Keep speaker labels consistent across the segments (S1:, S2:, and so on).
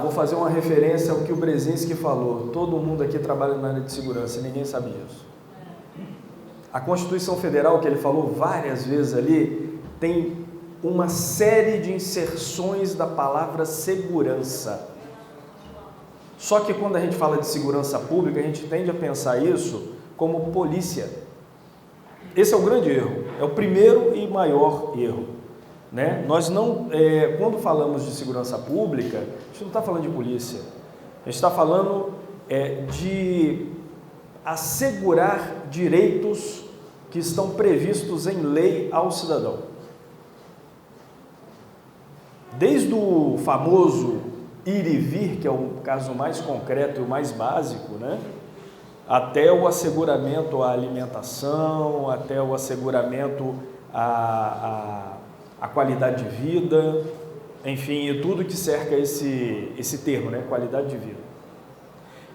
S1: Vou fazer uma referência ao que o Brzezinski falou. Todo mundo aqui trabalha na área de segurança, ninguém sabe disso. A Constituição Federal, que ele falou várias vezes ali, tem uma série de inserções da palavra segurança. Só que quando a gente fala de segurança pública, a gente tende a pensar isso como polícia. Esse é o grande erro, é o primeiro e maior erro. Né? Nós não, quando falamos de segurança pública, a gente não está falando de polícia, a gente está falando de assegurar direitos que estão previstos em lei ao cidadão. Desde o famoso ir e vir, que é o caso mais concreto e o mais básico, né? Até o asseguramento à alimentação, até o asseguramento a qualidade de vida, enfim, e tudo que cerca esse termo, né? Qualidade de vida.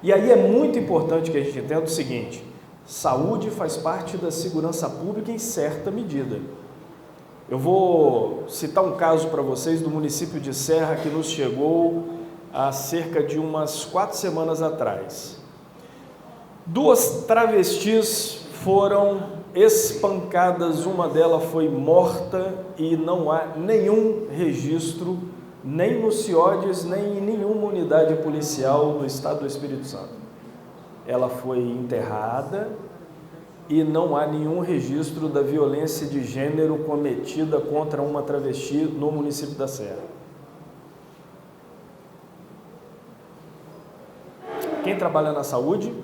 S1: E aí é muito importante que a gente entenda o seguinte: saúde faz parte da segurança pública em certa medida. Eu vou citar um caso para vocês do município de Serra que nos chegou há cerca de umas 4 semanas atrás. 2 travestis foram espancadas, uma delas foi morta e não há nenhum registro, nem no CIODES, nem em nenhuma unidade policial do estado do Espírito Santo. Ela foi enterrada e não há nenhum registro da violência de gênero cometida contra uma travesti no município da Serra. Quem trabalha na saúde,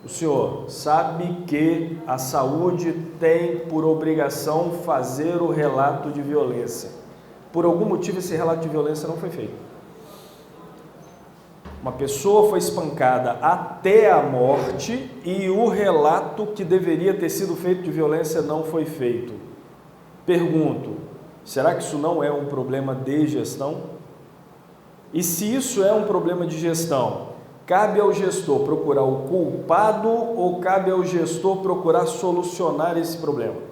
S1: o senhor sabe que a saúde tem por obrigação fazer o relato de violência. Por algum motivo esse relato de violência não foi feito. Uma pessoa foi espancada até a morte e o relato que deveria ter sido feito de violência não foi feito. Pergunto, será que isso não é um problema de gestão? E se isso é um problema de gestão, cabe ao gestor procurar o culpado ou cabe ao gestor procurar solucionar esse problema?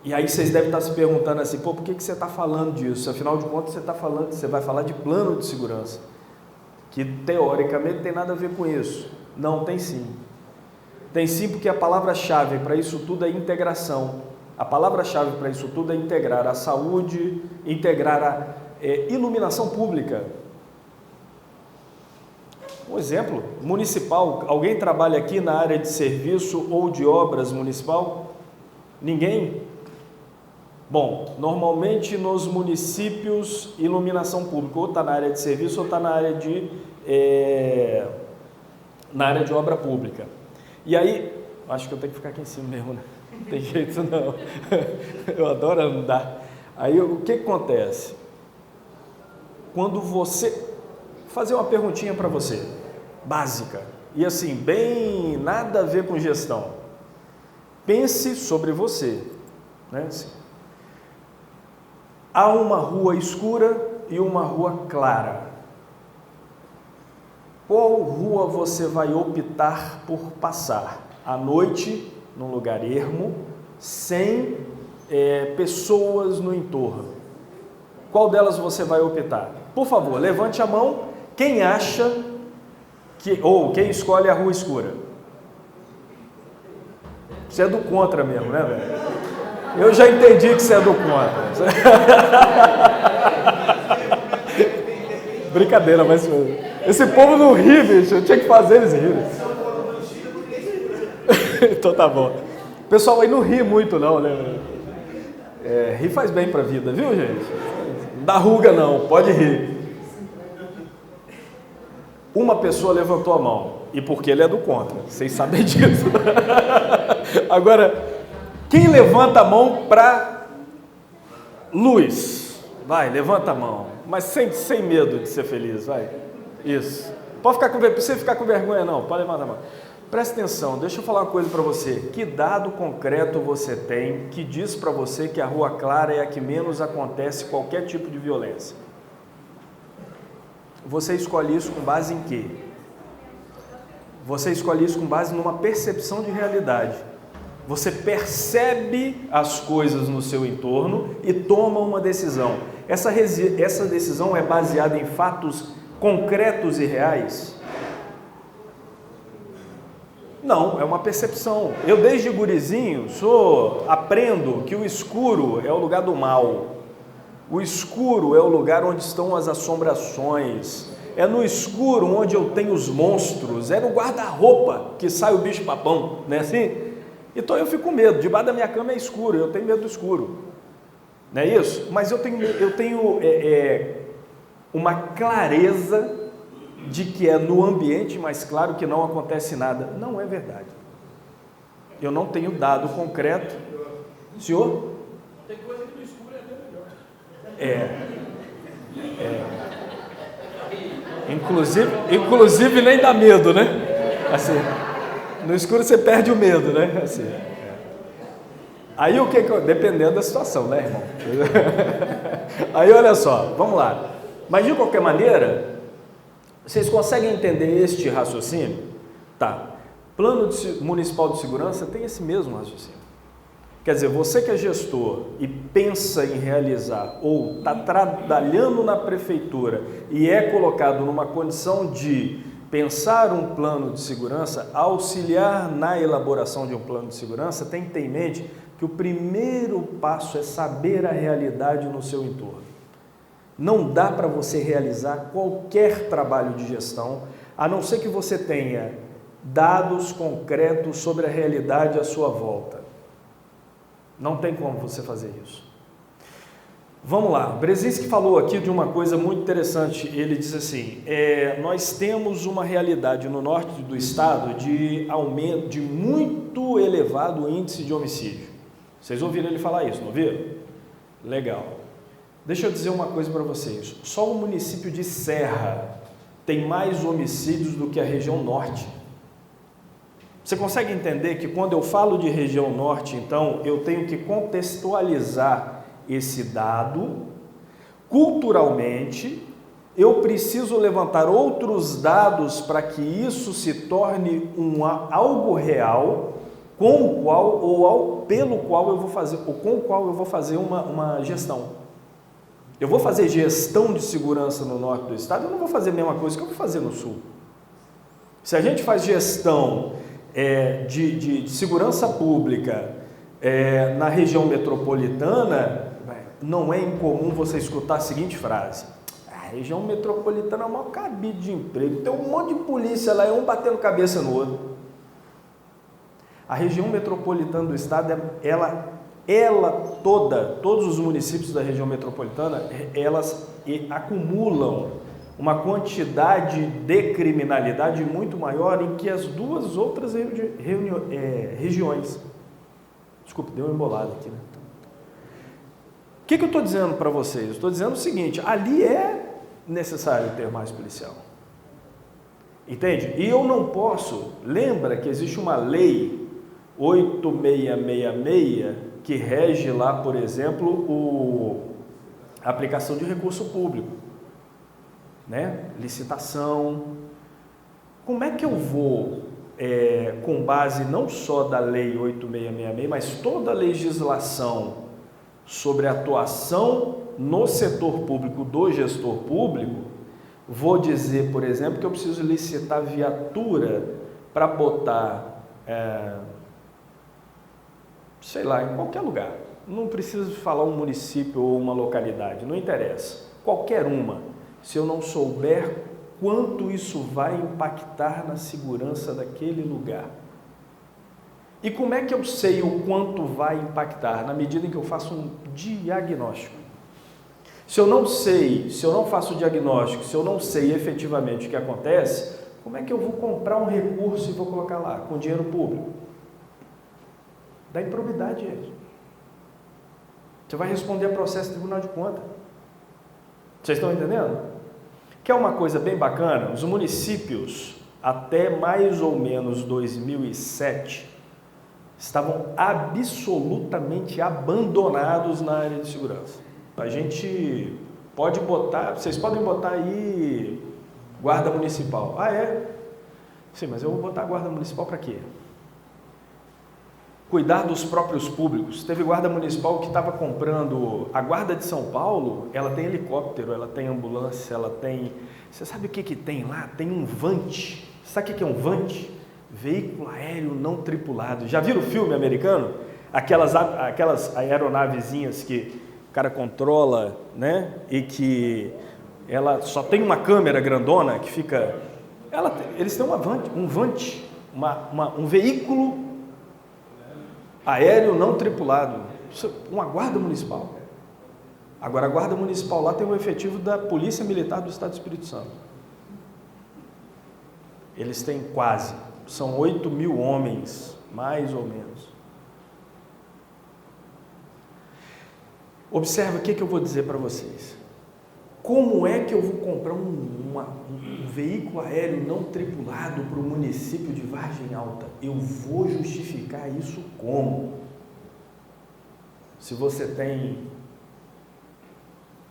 S1: E aí vocês devem estar se perguntando assim, por que você está falando disso? Afinal de contas, você vai falar de plano de segurança, que teoricamente tem nada a ver com isso. Não, tem sim. Tem sim, porque a palavra-chave para isso tudo é integração. A palavra-chave para isso tudo é integrar a saúde, integrar a iluminação pública. Um exemplo, municipal. Alguém trabalha aqui na área de serviço ou de obras municipal? Ninguém? Bom, normalmente nos municípios, iluminação pública ou está na área de serviço ou está na área de obra pública. E aí, acho que eu tenho que ficar aqui em cima mesmo, né? Não tem jeito não. Eu adoro andar. Aí o que acontece? Quando você... fazer uma perguntinha para você, básica, e assim, bem nada a ver com gestão. Pense sobre você, né? Assim, há uma rua escura e uma rua clara. Qual rua você vai optar por passar? À noite, num lugar ermo, sem pessoas no entorno. Qual delas você vai optar? Por favor, levante a mão. Quem acha ou quem escolhe a rua escura? Você é do contra mesmo, né, velho? Eu já entendi que você é do contra. Brincadeira, mas esse povo não ri, bicho. Eu tinha que fazer eles rirem. Então tá bom. O pessoal aí não ri muito não, né? Rir faz bem pra vida, viu, gente? Não dá ruga não, pode rir. Uma pessoa levantou a mão, e porque ele é do contra, vocês sabem disso. Agora, quem levanta a mão para luz? Vai, levanta a mão, mas sem medo de ser feliz, vai. Isso. Pode ficar precisa ficar com vergonha não, pode levantar a mão. Presta atenção, deixa eu falar uma coisa para você. Que dado concreto você tem que diz para você que a rua clara é a que menos acontece qualquer tipo de violência? Você escolhe isso com base em quê? Você escolhe isso com base numa percepção de realidade. Você percebe as coisas no seu entorno e toma uma decisão. Essa decisão é baseada em fatos concretos e reais? Não, é uma percepção. Eu desde gurizinho aprendo que o escuro é o lugar do mal. O escuro é o lugar onde estão as assombrações. É no escuro onde eu tenho os monstros. É no guarda-roupa que sai o bicho-papão, não é assim? Então eu fico com medo. Debaixo da minha cama é escuro, eu tenho medo do escuro. Não é isso? Mas eu tenho uma clareza de que é no ambiente mais claro que não acontece nada. Não é verdade. Eu não tenho dado concreto. Senhor?
S2: Tem coisa que no escuro é até
S1: melhor. Inclusive nem dá medo, né? Assim, no escuro você perde o medo, né? Assim. Aí o que dependendo da situação, né, irmão? Aí olha só, vamos lá. Mas de qualquer maneira, vocês conseguem entender este raciocínio? Tá. Plano municipal de segurança tem esse mesmo raciocínio. Quer dizer, você que é gestor e pensa em realizar ou está trabalhando na prefeitura e é colocado numa condição de pensar um plano de segurança, auxiliar na elaboração de um plano de segurança, tem que ter em mente que o primeiro passo é saber a realidade no seu entorno. Não dá para você realizar qualquer trabalho de gestão, a não ser que você tenha dados concretos sobre a realidade à sua volta. Não tem como você fazer isso. Vamos lá, Brzezinski falou aqui de uma coisa muito interessante. Ele diz assim, nós temos uma realidade no norte do estado de aumento, de muito elevado índice de homicídio. Vocês ouviram ele falar isso, não ouviram? Legal. Deixa eu dizer uma coisa para vocês. Só o município de Serra tem mais homicídios do que a região norte. Você consegue entender que quando eu falo de região norte, então, eu tenho que contextualizar esse dado. Culturalmente, eu preciso levantar outros dados para que isso se torne algo real, com o qual ou pelo qual eu vou fazer, ou com o qual eu vou fazer uma gestão. Eu vou fazer gestão de segurança no norte do estado, eu não vou fazer a mesma coisa que eu vou fazer no sul. Se a gente faz gestão de segurança pública na região metropolitana, não é incomum você escutar a seguinte frase: a região metropolitana é o maior cabide de emprego, tem um monte de polícia lá, um batendo cabeça no outro. A região metropolitana do estado, todos os municípios da região metropolitana, elas acumulam uma quantidade de criminalidade muito maior em que as duas outras regiões. Desculpe, deu uma embolada aqui, né? O que eu estou dizendo para vocês? Estou dizendo o seguinte, ali é necessário ter mais policial. Entende? E eu não posso, lembra que existe uma lei 8666 que rege lá, por exemplo, a aplicação de recurso público, né? Licitação. Como é que eu vou, com base não só da lei 8666, mas toda a legislação sobre a atuação no setor público do gestor público, vou dizer, por exemplo, que eu preciso licitar viatura para botar, sei lá, em qualquer lugar. Não preciso falar um município ou uma localidade, não interessa. Qualquer uma. Se eu não souber quanto isso vai impactar na segurança daquele lugar. E como é que eu sei o quanto vai impactar? Na medida em que eu faço um diagnóstico. Se eu não sei, se eu não faço o diagnóstico, se eu não sei efetivamente o que acontece, como é que eu vou comprar um recurso e vou colocar lá, com dinheiro público? Da improbidade é isso. Você vai responder a processo do Tribunal de Contas. Vocês estão entendendo? Que é uma coisa bem bacana, os municípios, até mais ou menos 2007, estavam absolutamente abandonados na área de segurança. A gente pode botar, vocês podem botar aí guarda municipal. Ah, é? Sim, mas eu vou botar guarda municipal para quê? cuidar dos próprios públicos. Teve guarda municipal que estava comprando, a guarda de São Paulo, ela tem helicóptero, ela tem ambulância, ela tem, você sabe o que tem lá? Tem um VANT, sabe o que é um VANT? Veículo aéreo não tripulado. Já viram o filme americano? Aquelas aeronavezinhas que o cara controla, né? E que ela só tem uma câmera grandona que fica... Eles têm um VANT, um veículo aéreo não tripulado. Uma guarda municipal. Agora, a guarda municipal lá tem um efetivo da Polícia Militar do Estado do Espírito Santo. Eles têm são 8.000 homens, mais ou menos. Observe o que eu vou dizer para vocês. Como é que eu vou comprar um veículo aéreo não tripulado para o município de Vargem Alta? Eu vou justificar isso como? Se você tem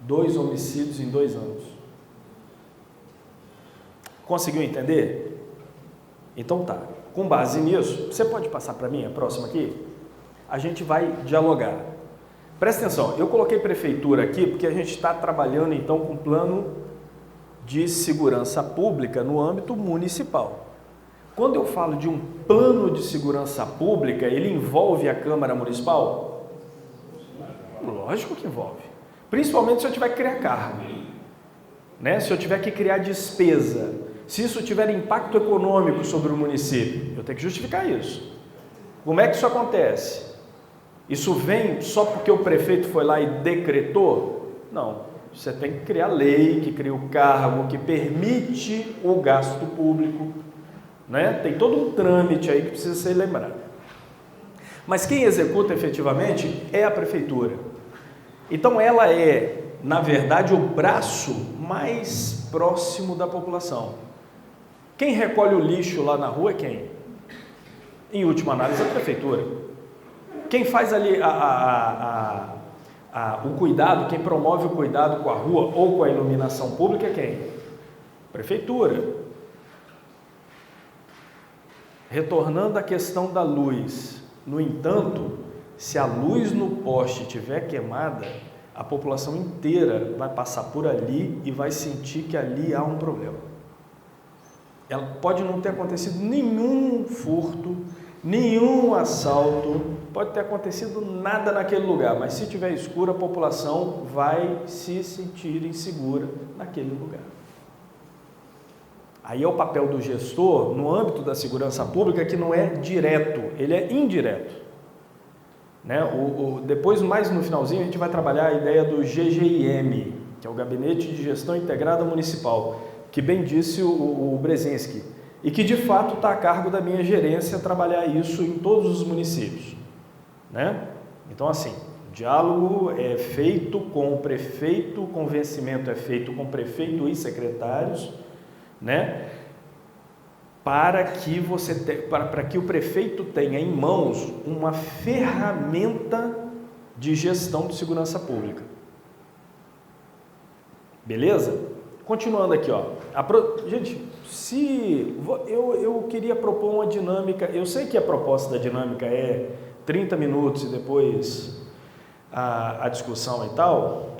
S1: 2 homicídios em 2 anos. Conseguiu entender? Então tá, com base nisso, você pode passar para mim a próxima aqui? A gente vai dialogar. Presta atenção, eu coloquei prefeitura aqui porque a gente está trabalhando então com plano de segurança pública no âmbito municipal. Quando eu falo de um plano de segurança pública, ele envolve a Câmara Municipal? Lógico que envolve. Principalmente se eu tiver que criar cargo, né? Se eu tiver que criar despesa, se isso tiver impacto econômico sobre o município, eu tenho que justificar isso. Como é que isso acontece? Isso vem só porque o prefeito foi lá e decretou? Não, você tem que criar lei, que cria o cargo, que permite o gasto público, né? Tem todo um trâmite aí que precisa ser lembrado. Mas quem executa efetivamente é a prefeitura. Então ela é, na verdade, o braço mais próximo da população. Quem recolhe o lixo lá na rua é quem? Em última análise, a prefeitura. Quem faz ali o cuidado, quem promove o cuidado com a rua ou com a iluminação pública é quem? Prefeitura. Retornando à questão da luz, no entanto, se a luz no poste estiver queimada, a população inteira vai passar por ali e vai sentir que ali há um problema. Ela pode não ter acontecido nenhum furto, nenhum assalto, pode ter acontecido nada naquele lugar, mas se tiver escuro, a população vai se sentir insegura naquele lugar. Aí é o papel do gestor, no âmbito da segurança pública, que não é direto, ele é indireto. Né? Depois, mais no finalzinho, a gente vai trabalhar a ideia do GGIM, que é o Gabinete de Gestão Integrada Municipal, que bem disse o Brzezinski, e que de fato está a cargo da minha gerência trabalhar isso em todos os municípios. Né? Então, assim, o diálogo é feito com o prefeito, o convencimento é feito com o prefeito e secretários, né? Para que o prefeito tenha em mãos uma ferramenta de gestão de segurança pública. Beleza? Continuando aqui, ó. Gente, eu queria propor uma dinâmica, eu sei que a proposta da dinâmica é 30 minutos e depois a discussão e tal,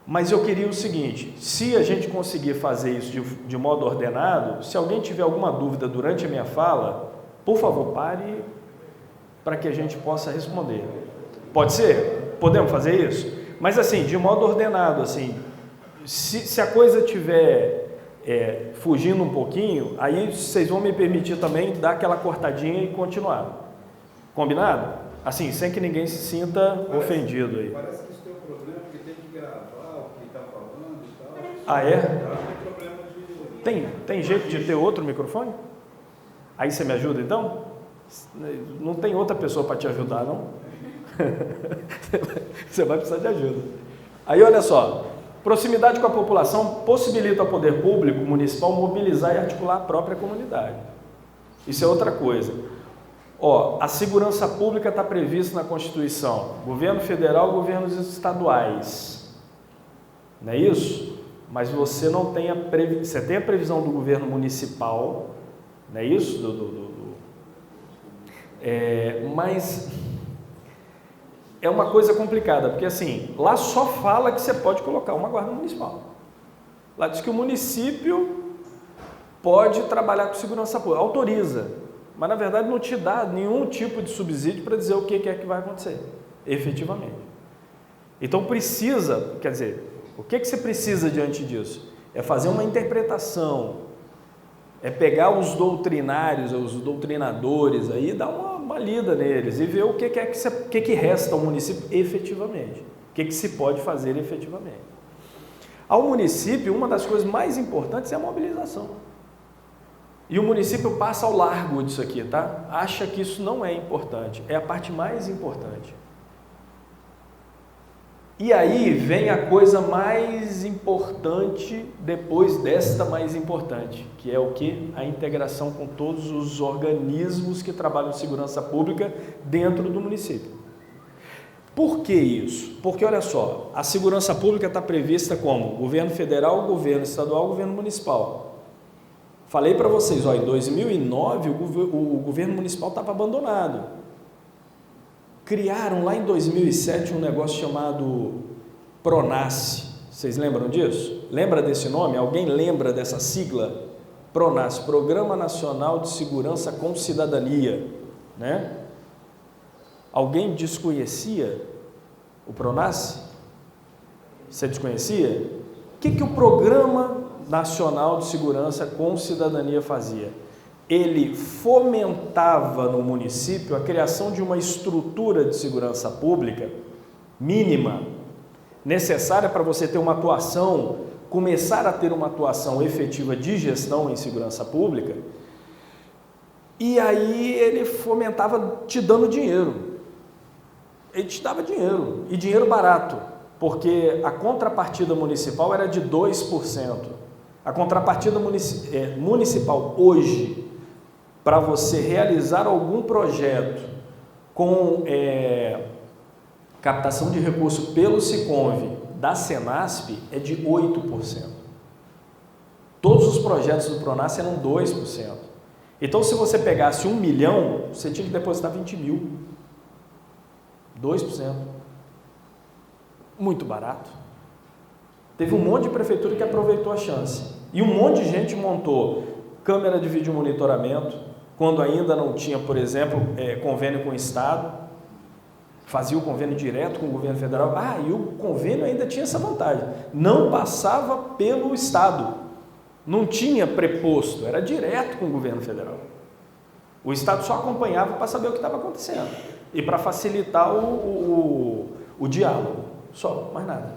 S1: mas eu queria o seguinte, se a gente conseguir fazer isso de modo ordenado, se alguém tiver alguma dúvida durante a minha fala, por favor, pare para que a gente possa responder. Pode ser? Podemos fazer isso? Mas assim, de modo ordenado, assim, se a coisa estiver fugindo um pouquinho, aí vocês vão me permitir também dar aquela cortadinha e continuar. Combinado? Assim, sem que ninguém se sinta ofendido aí.
S2: Parece que isso tem um problema, porque tem que gravar o que está falando e tal.
S1: Ah, é?
S2: Tem problema de...
S1: Tem jeito de ter outro microfone? Aí você me ajuda então? Não tem outra pessoa para te ajudar, não? Você vai precisar de ajuda. Aí olha só, proximidade com a população possibilita ao poder público municipal mobilizar e articular a própria comunidade. Isso é outra coisa. A segurança pública está prevista na Constituição, governo federal, governos estaduais, não é isso? Mas você não tem você tem a previsão do governo municipal, não é isso? Mas é uma coisa complicada, porque assim, lá só fala que você pode colocar uma guarda municipal. Lá diz que o município pode trabalhar com segurança pública, autoriza, mas na verdade não te dá nenhum tipo de subsídio para dizer o que é que vai acontecer, efetivamente. Então precisa, quer dizer, o que você precisa diante disso? É fazer uma interpretação, é pegar os doutrinários, os doutrinadores aí, dar uma lida neles e ver o que resta ao município efetivamente, o que se pode fazer efetivamente. Ao município, uma das coisas mais importantes é a mobilização. E o município passa ao largo disso aqui, tá? Acha que isso não é importante, é a parte mais importante. E aí vem a coisa mais importante depois desta mais importante, que é o que? A integração com todos os organismos que trabalham em segurança pública dentro do município. Por que isso? Porque olha só, a segurança pública está prevista como governo federal, governo estadual, governo municipal. Falei para vocês, ó, em 2009 o governo municipal estava abandonado. Criaram lá em 2007 um negócio chamado PRONASSE. Vocês lembram disso? Lembra desse nome? Alguém lembra dessa sigla? PRONASSE, Programa Nacional de Segurança com Cidadania, né? Alguém desconhecia o PRONASSE? Você desconhecia? O que o Programa Nacional de Segurança com Cidadania fazia? Ele fomentava no município a criação de uma estrutura de segurança pública mínima, necessária para você ter uma atuação, começar a ter uma atuação efetiva de gestão em segurança pública, e aí ele fomentava te dando dinheiro. Ele te dava dinheiro, e dinheiro barato, porque a contrapartida municipal era de 2%. A contrapartida municipal hoje, para você realizar algum projeto com captação de recurso pelo Siconv da Senasp é de 8%. Todos os projetos do PRONASSE eram 2%. Então, se você pegasse 1 milhão, você tinha que depositar 20 mil. 2%. Muito barato. Teve um monte de prefeitura que aproveitou a chance. E um monte de gente montou câmera de vídeo monitoramento, quando ainda não tinha, por exemplo, convênio com o Estado, fazia o convênio direto com o governo federal. E o convênio ainda tinha essa vantagem, não passava pelo Estado, não tinha preposto, era direto com o governo federal. O Estado só acompanhava para saber o que estava acontecendo e para facilitar o diálogo, só, mais nada.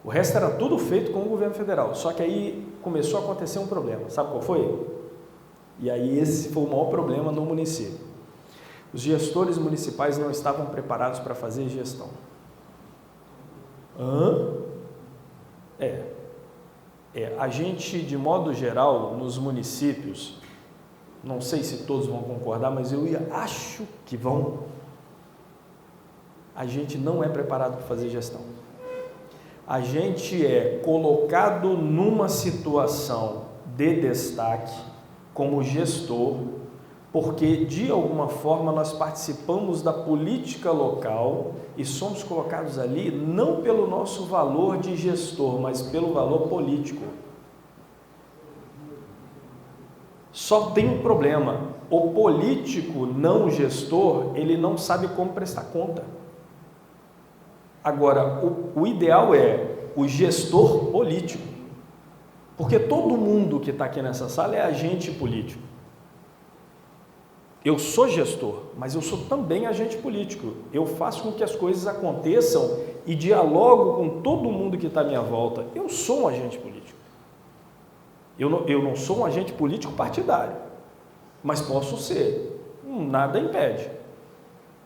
S1: O resto era tudo feito com o governo federal, só que aí começou a acontecer um problema, sabe qual foi? E aí esse foi o maior problema no município. Os gestores municipais não estavam preparados para fazer gestão. A gente, de modo geral, nos municípios, não sei se todos vão concordar, mas acho que vão, a gente não é preparado para fazer gestão. A gente é colocado numa situação de destaque como gestor, porque de alguma forma nós participamos da política local e somos colocados ali não pelo nosso valor de gestor, mas pelo valor político. Só tem um problema: o político não gestor, ele não sabe como prestar conta. Agora, o ideal é o gestor político, porque todo mundo que está aqui nessa sala é agente político. Eu sou gestor, mas eu sou também agente político. Eu faço com que as coisas aconteçam e dialogo com todo mundo que está à minha volta. Eu sou um agente político. Eu não sou um agente político partidário, mas posso ser. Nada impede.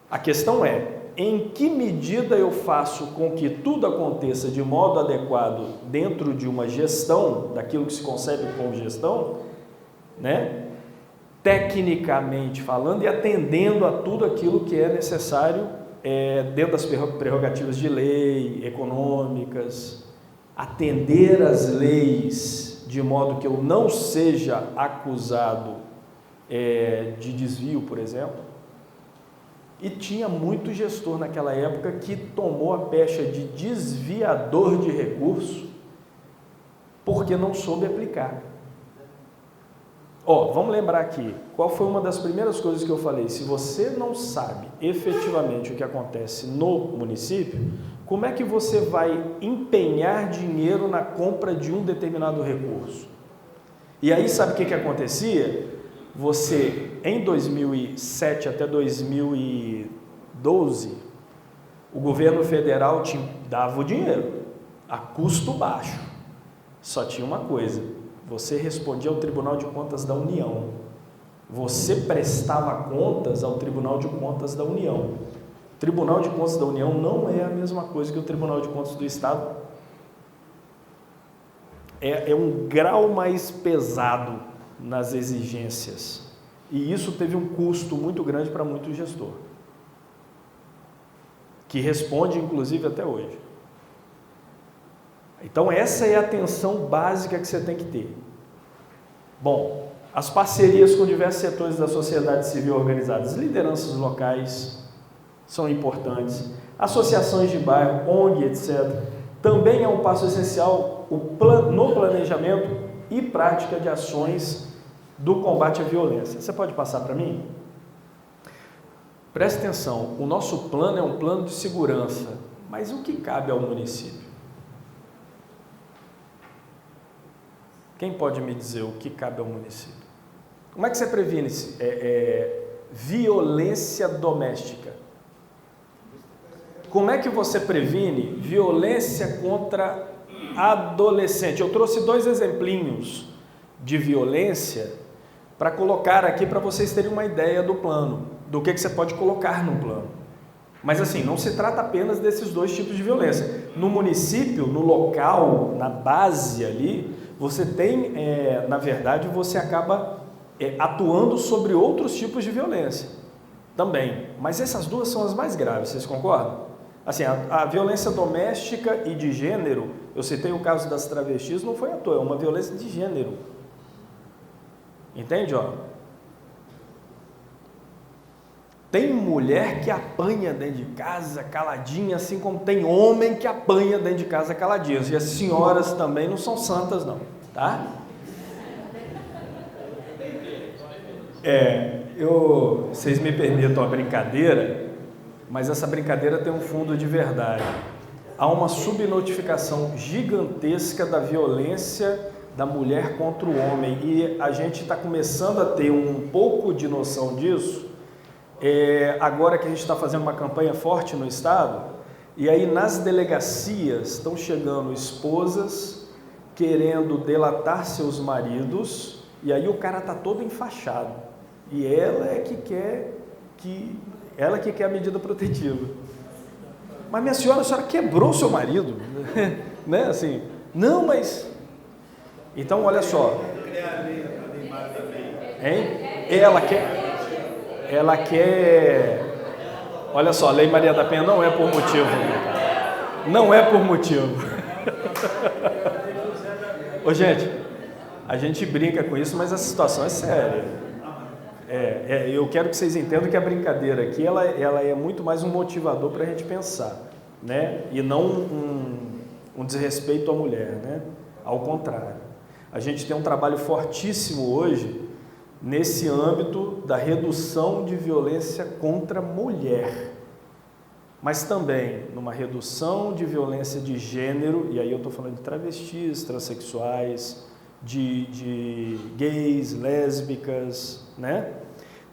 S1: A questão é, em que medida eu faço com que tudo aconteça de modo adequado dentro de uma gestão, daquilo que se concebe como gestão, né? Tecnicamente falando e atendendo a tudo aquilo que é necessário dentro das prerrogativas de lei, econômicas, atender as leis de modo que eu não seja acusado de desvio, por exemplo, E tinha muito gestor naquela época que tomou a pecha de desviador de recurso porque não soube aplicar. Vamos lembrar aqui, qual foi uma das primeiras coisas que eu falei? Se você não sabe efetivamente o que acontece no município, como é que você vai empenhar dinheiro na compra de um determinado recurso? E aí sabe o que acontecia? Você, em 2007 até 2012, o governo federal te dava o dinheiro a custo baixo. Só tinha uma coisa, você respondia ao Tribunal de Contas da União. Você prestava contas ao Tribunal de Contas da União. O Tribunal de Contas da União não é a mesma coisa que o Tribunal de Contas do Estado. É um grau mais pesado nas exigências. E isso teve um custo muito grande para muito gestor, que responde, inclusive, até hoje. Então, essa é a atenção básica que você tem que ter. Bom, as parcerias com diversos setores da sociedade civil organizadas, lideranças locais, são importantes, associações de bairro, ONG, etc., também é um passo essencial no planejamento e prática de ações do combate à violência. Você pode passar para mim? Preste atenção, o nosso plano é um plano de segurança, mas o que cabe ao município? Quem pode me dizer o que cabe ao município? Como é que você previne violência doméstica? Como é que você previne violência contra adolescente? Eu trouxe 2 exemplinhos de violência para colocar aqui para vocês terem uma ideia do plano, do que você pode colocar no plano. Mas assim, não se trata apenas desses 2 tipos de violência. No município, no local, na base ali, você tem, na verdade, você acaba atuando sobre outros tipos de violência também. Mas essas 2 são as mais graves, vocês concordam? Assim, a violência doméstica e de gênero, eu citei o caso das travestis, não foi à toa, é uma violência de gênero. Entende? Tem mulher que apanha dentro de casa caladinha, assim como tem homem que apanha dentro de casa caladinha. E as senhoras também não são santas não, tá? Vocês me permitam a brincadeira, mas essa brincadeira tem um fundo de verdade. Há uma subnotificação gigantesca da violência da mulher contra o homem e a gente está começando a ter um pouco de noção disso agora que a gente está fazendo uma campanha forte no estado, e aí nas delegacias estão chegando esposas querendo delatar seus maridos, e aí o cara está todo enfaixado e ela é que quer a medida protetiva. Mas minha senhora, a senhora quebrou seu marido, né? Assim, não, mas então olha só, hein? Ela quer, olha só, a Lei Maria da Penha não é por motivo, não é por motivo. Ô gente, a gente brinca com isso, mas a situação é séria. Eu quero que vocês entendam que a brincadeira aqui, ela é muito mais um motivador para a gente pensar, né? E não um desrespeito à mulher, né? Ao contrário. A gente tem um trabalho fortíssimo hoje nesse âmbito da redução de violência contra a mulher, mas também numa redução de violência de gênero, e aí eu estou falando de travestis, transexuais, de gays, lésbicas, né?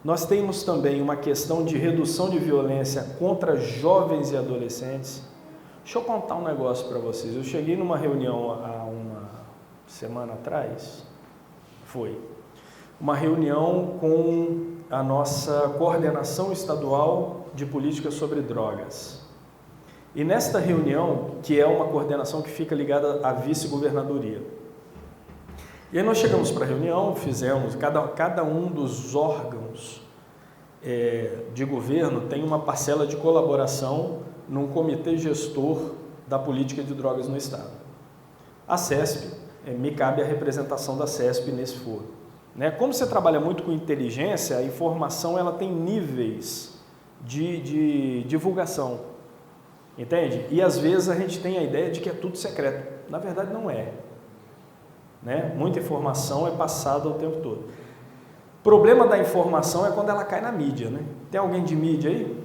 S1: Nós temos também uma questão de redução de violência contra jovens e adolescentes. Deixa eu contar um negócio para vocês. Eu cheguei numa reunião há uma semana atrás, foi uma reunião com a nossa coordenação estadual de políticas sobre drogas. E nesta reunião, que é uma coordenação que fica ligada à vice-governadoria, e aí nós chegamos para a reunião, fizemos, cada um dos órgãos de governo tem uma parcela de colaboração num comitê gestor da política de drogas no estado. A CESP, me cabe a representação da CESP nesse foro. Né? Como você trabalha muito com inteligência, a informação ela tem níveis de divulgação, entende? E às vezes a gente tem a ideia de que é tudo secreto, na verdade não é, né? Muita informação é passada o tempo todo. O problema da informação é quando ela cai na mídia, né? Tem alguém de mídia aí?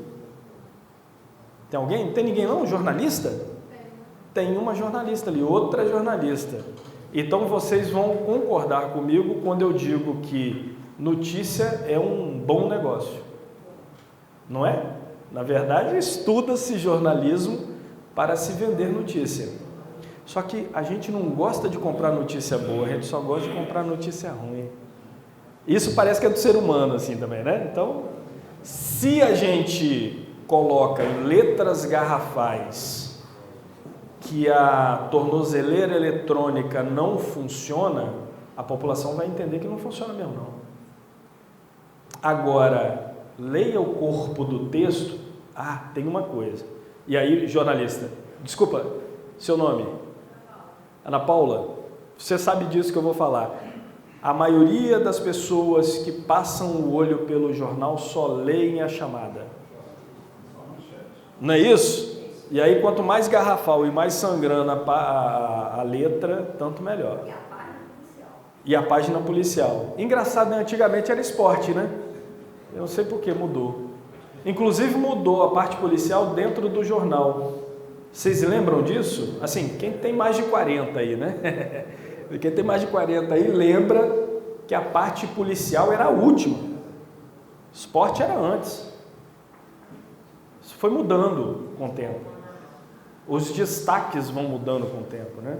S1: Tem alguém? Não tem ninguém não? Jornalista? Tem uma jornalista ali, outra jornalista. Então vocês vão concordar comigo quando eu digo que notícia é um bom negócio, não é? Na verdade, estuda-se jornalismo para se vender notícia. Só que a gente não gosta de comprar notícia boa, a gente só gosta de comprar notícia ruim. Isso parece que é do ser humano assim também, né? Então, se a gente coloca em letras garrafais que a tornozeleira eletrônica não funciona, a população vai entender que não funciona mesmo não. Agora, leia o corpo do texto, tem uma coisa. E aí, jornalista, desculpa, seu nome? Ana Paula, você sabe disso que eu vou falar. A maioria das pessoas que passam o olho pelo jornal só leem a chamada. Não é isso? E aí, quanto mais garrafal e mais sangrando a letra, tanto melhor. E a página policial. Engraçado, né? Antigamente era esporte, né? Eu não sei por que mudou. Inclusive mudou a parte policial dentro do jornal. Vocês lembram disso? Assim, quem tem mais de 40 aí, né? Quem tem mais de 40 aí lembra que a parte policial era a última. Esporte era antes. Isso foi mudando com o tempo. Os destaques vão mudando com o tempo, né?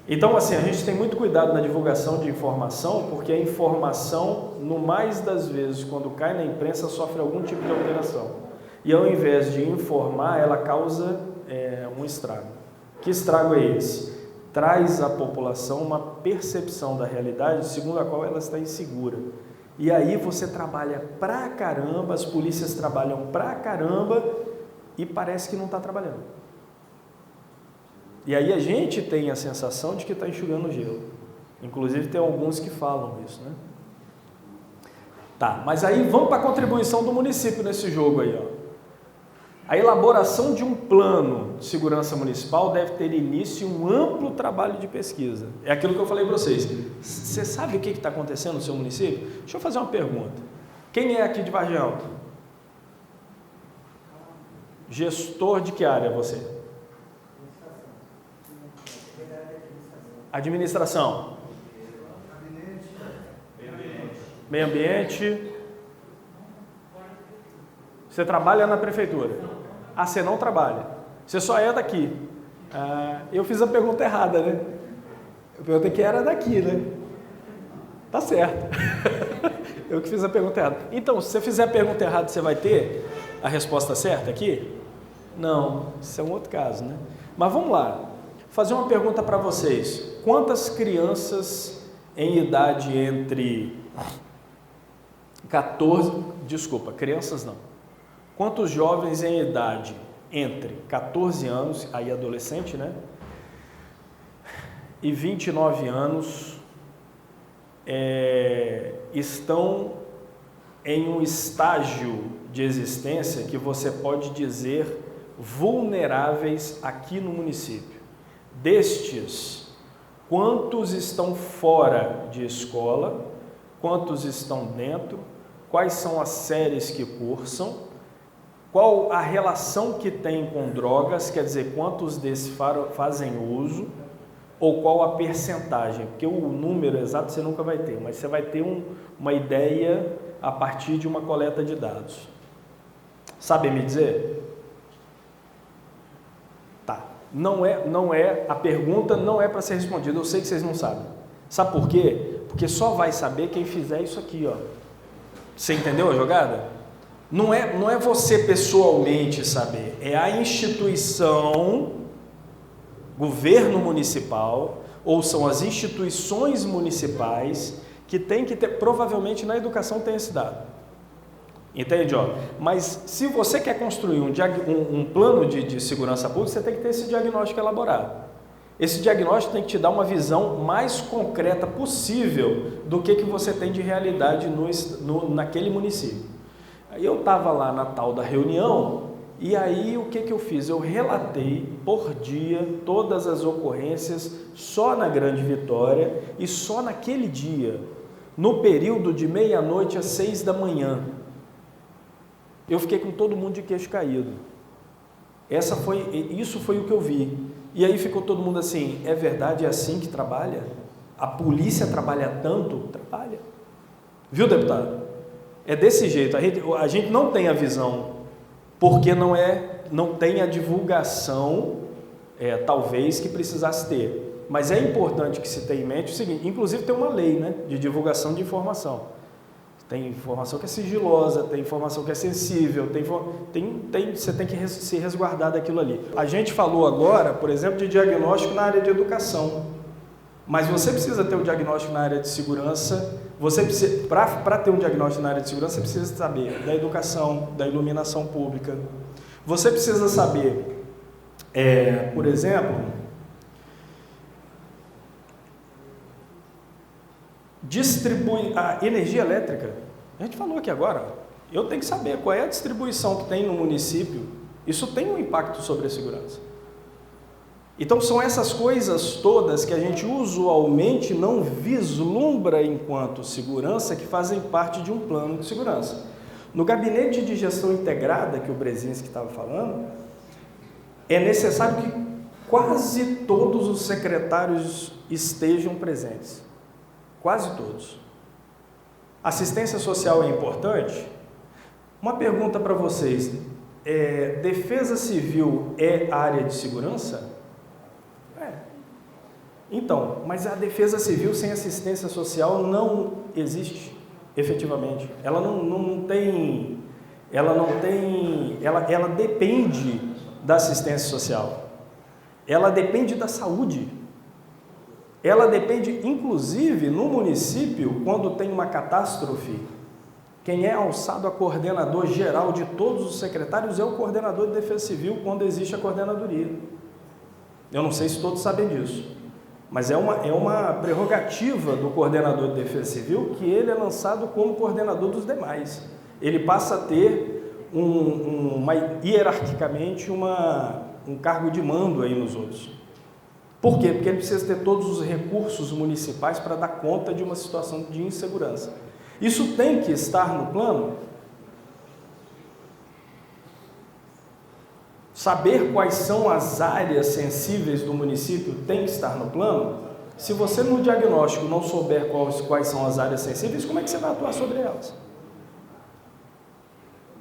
S1: Então, assim, a gente tem muito cuidado na divulgação de informação, porque a informação, no mais das vezes, quando cai na imprensa, sofre algum tipo de alteração. E ao invés de informar, ela causa um estrago. Que estrago é esse? Traz à população uma percepção da realidade segundo a qual ela está insegura. E aí você trabalha pra caramba, as polícias trabalham pra caramba e parece que não está trabalhando. E aí a gente tem a sensação de que está enxugando gelo. Inclusive tem alguns que falam isso, né? Tá, mas aí vamos para a contribuição do município nesse jogo aí, ó. A elaboração de um plano de segurança municipal deve ter início em um amplo trabalho de pesquisa. É aquilo que eu falei para vocês. Você sabe o que está acontecendo no seu município? Deixa eu fazer uma pergunta. Quem é aqui de Vargem Alta? Gestor de que área é você? Administração. Meio ambiente. Você trabalha na prefeitura? Você não trabalha. Você só é daqui. Eu fiz a pergunta errada, né? Eu perguntei que era daqui, né? Tá certo. Eu que fiz a pergunta errada. Então, se você fizer a pergunta errada, você vai ter a resposta certa aqui? Não, isso é um outro caso, né? Mas vamos lá. Fazer uma pergunta para vocês. Quantas crianças em idade entre crianças não. Quantos jovens em idade entre 14 anos, aí adolescente, né? E 29 anos estão em um estágio de existência que você pode dizer vulneráveis aqui no município. Destes, quantos estão fora de escola, quantos estão dentro, quais são as séries que cursam, qual a relação que tem com drogas, quer dizer, quantos desses fazem uso, ou qual a percentagem, porque o número exato você nunca vai ter, mas você vai ter uma ideia a partir de uma coleta de dados. Sabe me dizer? Tá. Não é, a pergunta não é para ser respondida, eu sei que vocês não sabem. Sabe por quê? Porque só vai saber quem fizer isso aqui, ó. Você entendeu a jogada? Não é você pessoalmente saber, é a instituição, governo municipal, ou são as instituições municipais que tem que ter, provavelmente na educação tem esse dado. Entende? Ó? Mas se você quer construir um plano de segurança pública, você tem que ter esse diagnóstico elaborado. Esse diagnóstico tem que te dar uma visão mais concreta possível do que você tem de realidade naquele município. Aí eu estava lá na tal da reunião, e aí o que eu fiz? Eu relatei por dia todas as ocorrências só na Grande Vitória e só naquele dia, no período de meia-noite às 6 da manhã. Eu fiquei com todo mundo de queixo caído. Isso foi o que eu vi. E aí ficou todo mundo assim, é verdade, é assim que trabalha? A polícia trabalha tanto? Trabalha. Viu, deputado? É desse jeito. A gente não tem a visão, porque não tem a divulgação, talvez, que precisasse ter. Mas é importante que se tenha em mente o seguinte, inclusive tem uma lei, né, de divulgação de informação. Tem informação que é sigilosa, tem informação que é sensível, você tem que se resguardar daquilo ali. A gente falou agora, por exemplo, de diagnóstico na área de educação, mas você precisa ter um diagnóstico na área de segurança, para ter um diagnóstico na área de segurança, você precisa saber da educação, da iluminação pública, você precisa saber, por exemplo, distribui a energia elétrica. A gente falou aqui agora, eu tenho que saber qual é a distribuição que tem no município. Isso tem um impacto sobre a segurança. Então são essas coisas todas que a gente usualmente não vislumbra enquanto segurança, que fazem parte de um plano de segurança. No gabinete de gestão integrada que o Brzezinski estava falando, é necessário que quase todos os secretários estejam presentes. Quase todos. Assistência social é importante? Uma pergunta para vocês. Defesa civil é área de segurança? Então, mas a defesa civil sem assistência social não existe, efetivamente. Ela depende da assistência social. Ela depende da saúde. Ela depende, inclusive, no município, quando tem uma catástrofe, quem é alçado a coordenador geral de todos os secretários é o coordenador de defesa civil, quando existe a coordenadoria. Eu não sei se todos sabem disso, mas é uma prerrogativa do coordenador de defesa civil que ele é lançado como coordenador dos demais. Ele passa a ter, hierarquicamente, um cargo de mando aí nos outros. Por quê? Porque ele precisa ter todos os recursos municipais para dar conta de uma situação de insegurança. Isso tem que estar no plano? Saber quais são as áreas sensíveis do município tem que estar no plano? Se você no diagnóstico não souber quais são as áreas sensíveis, como é que você vai atuar sobre elas?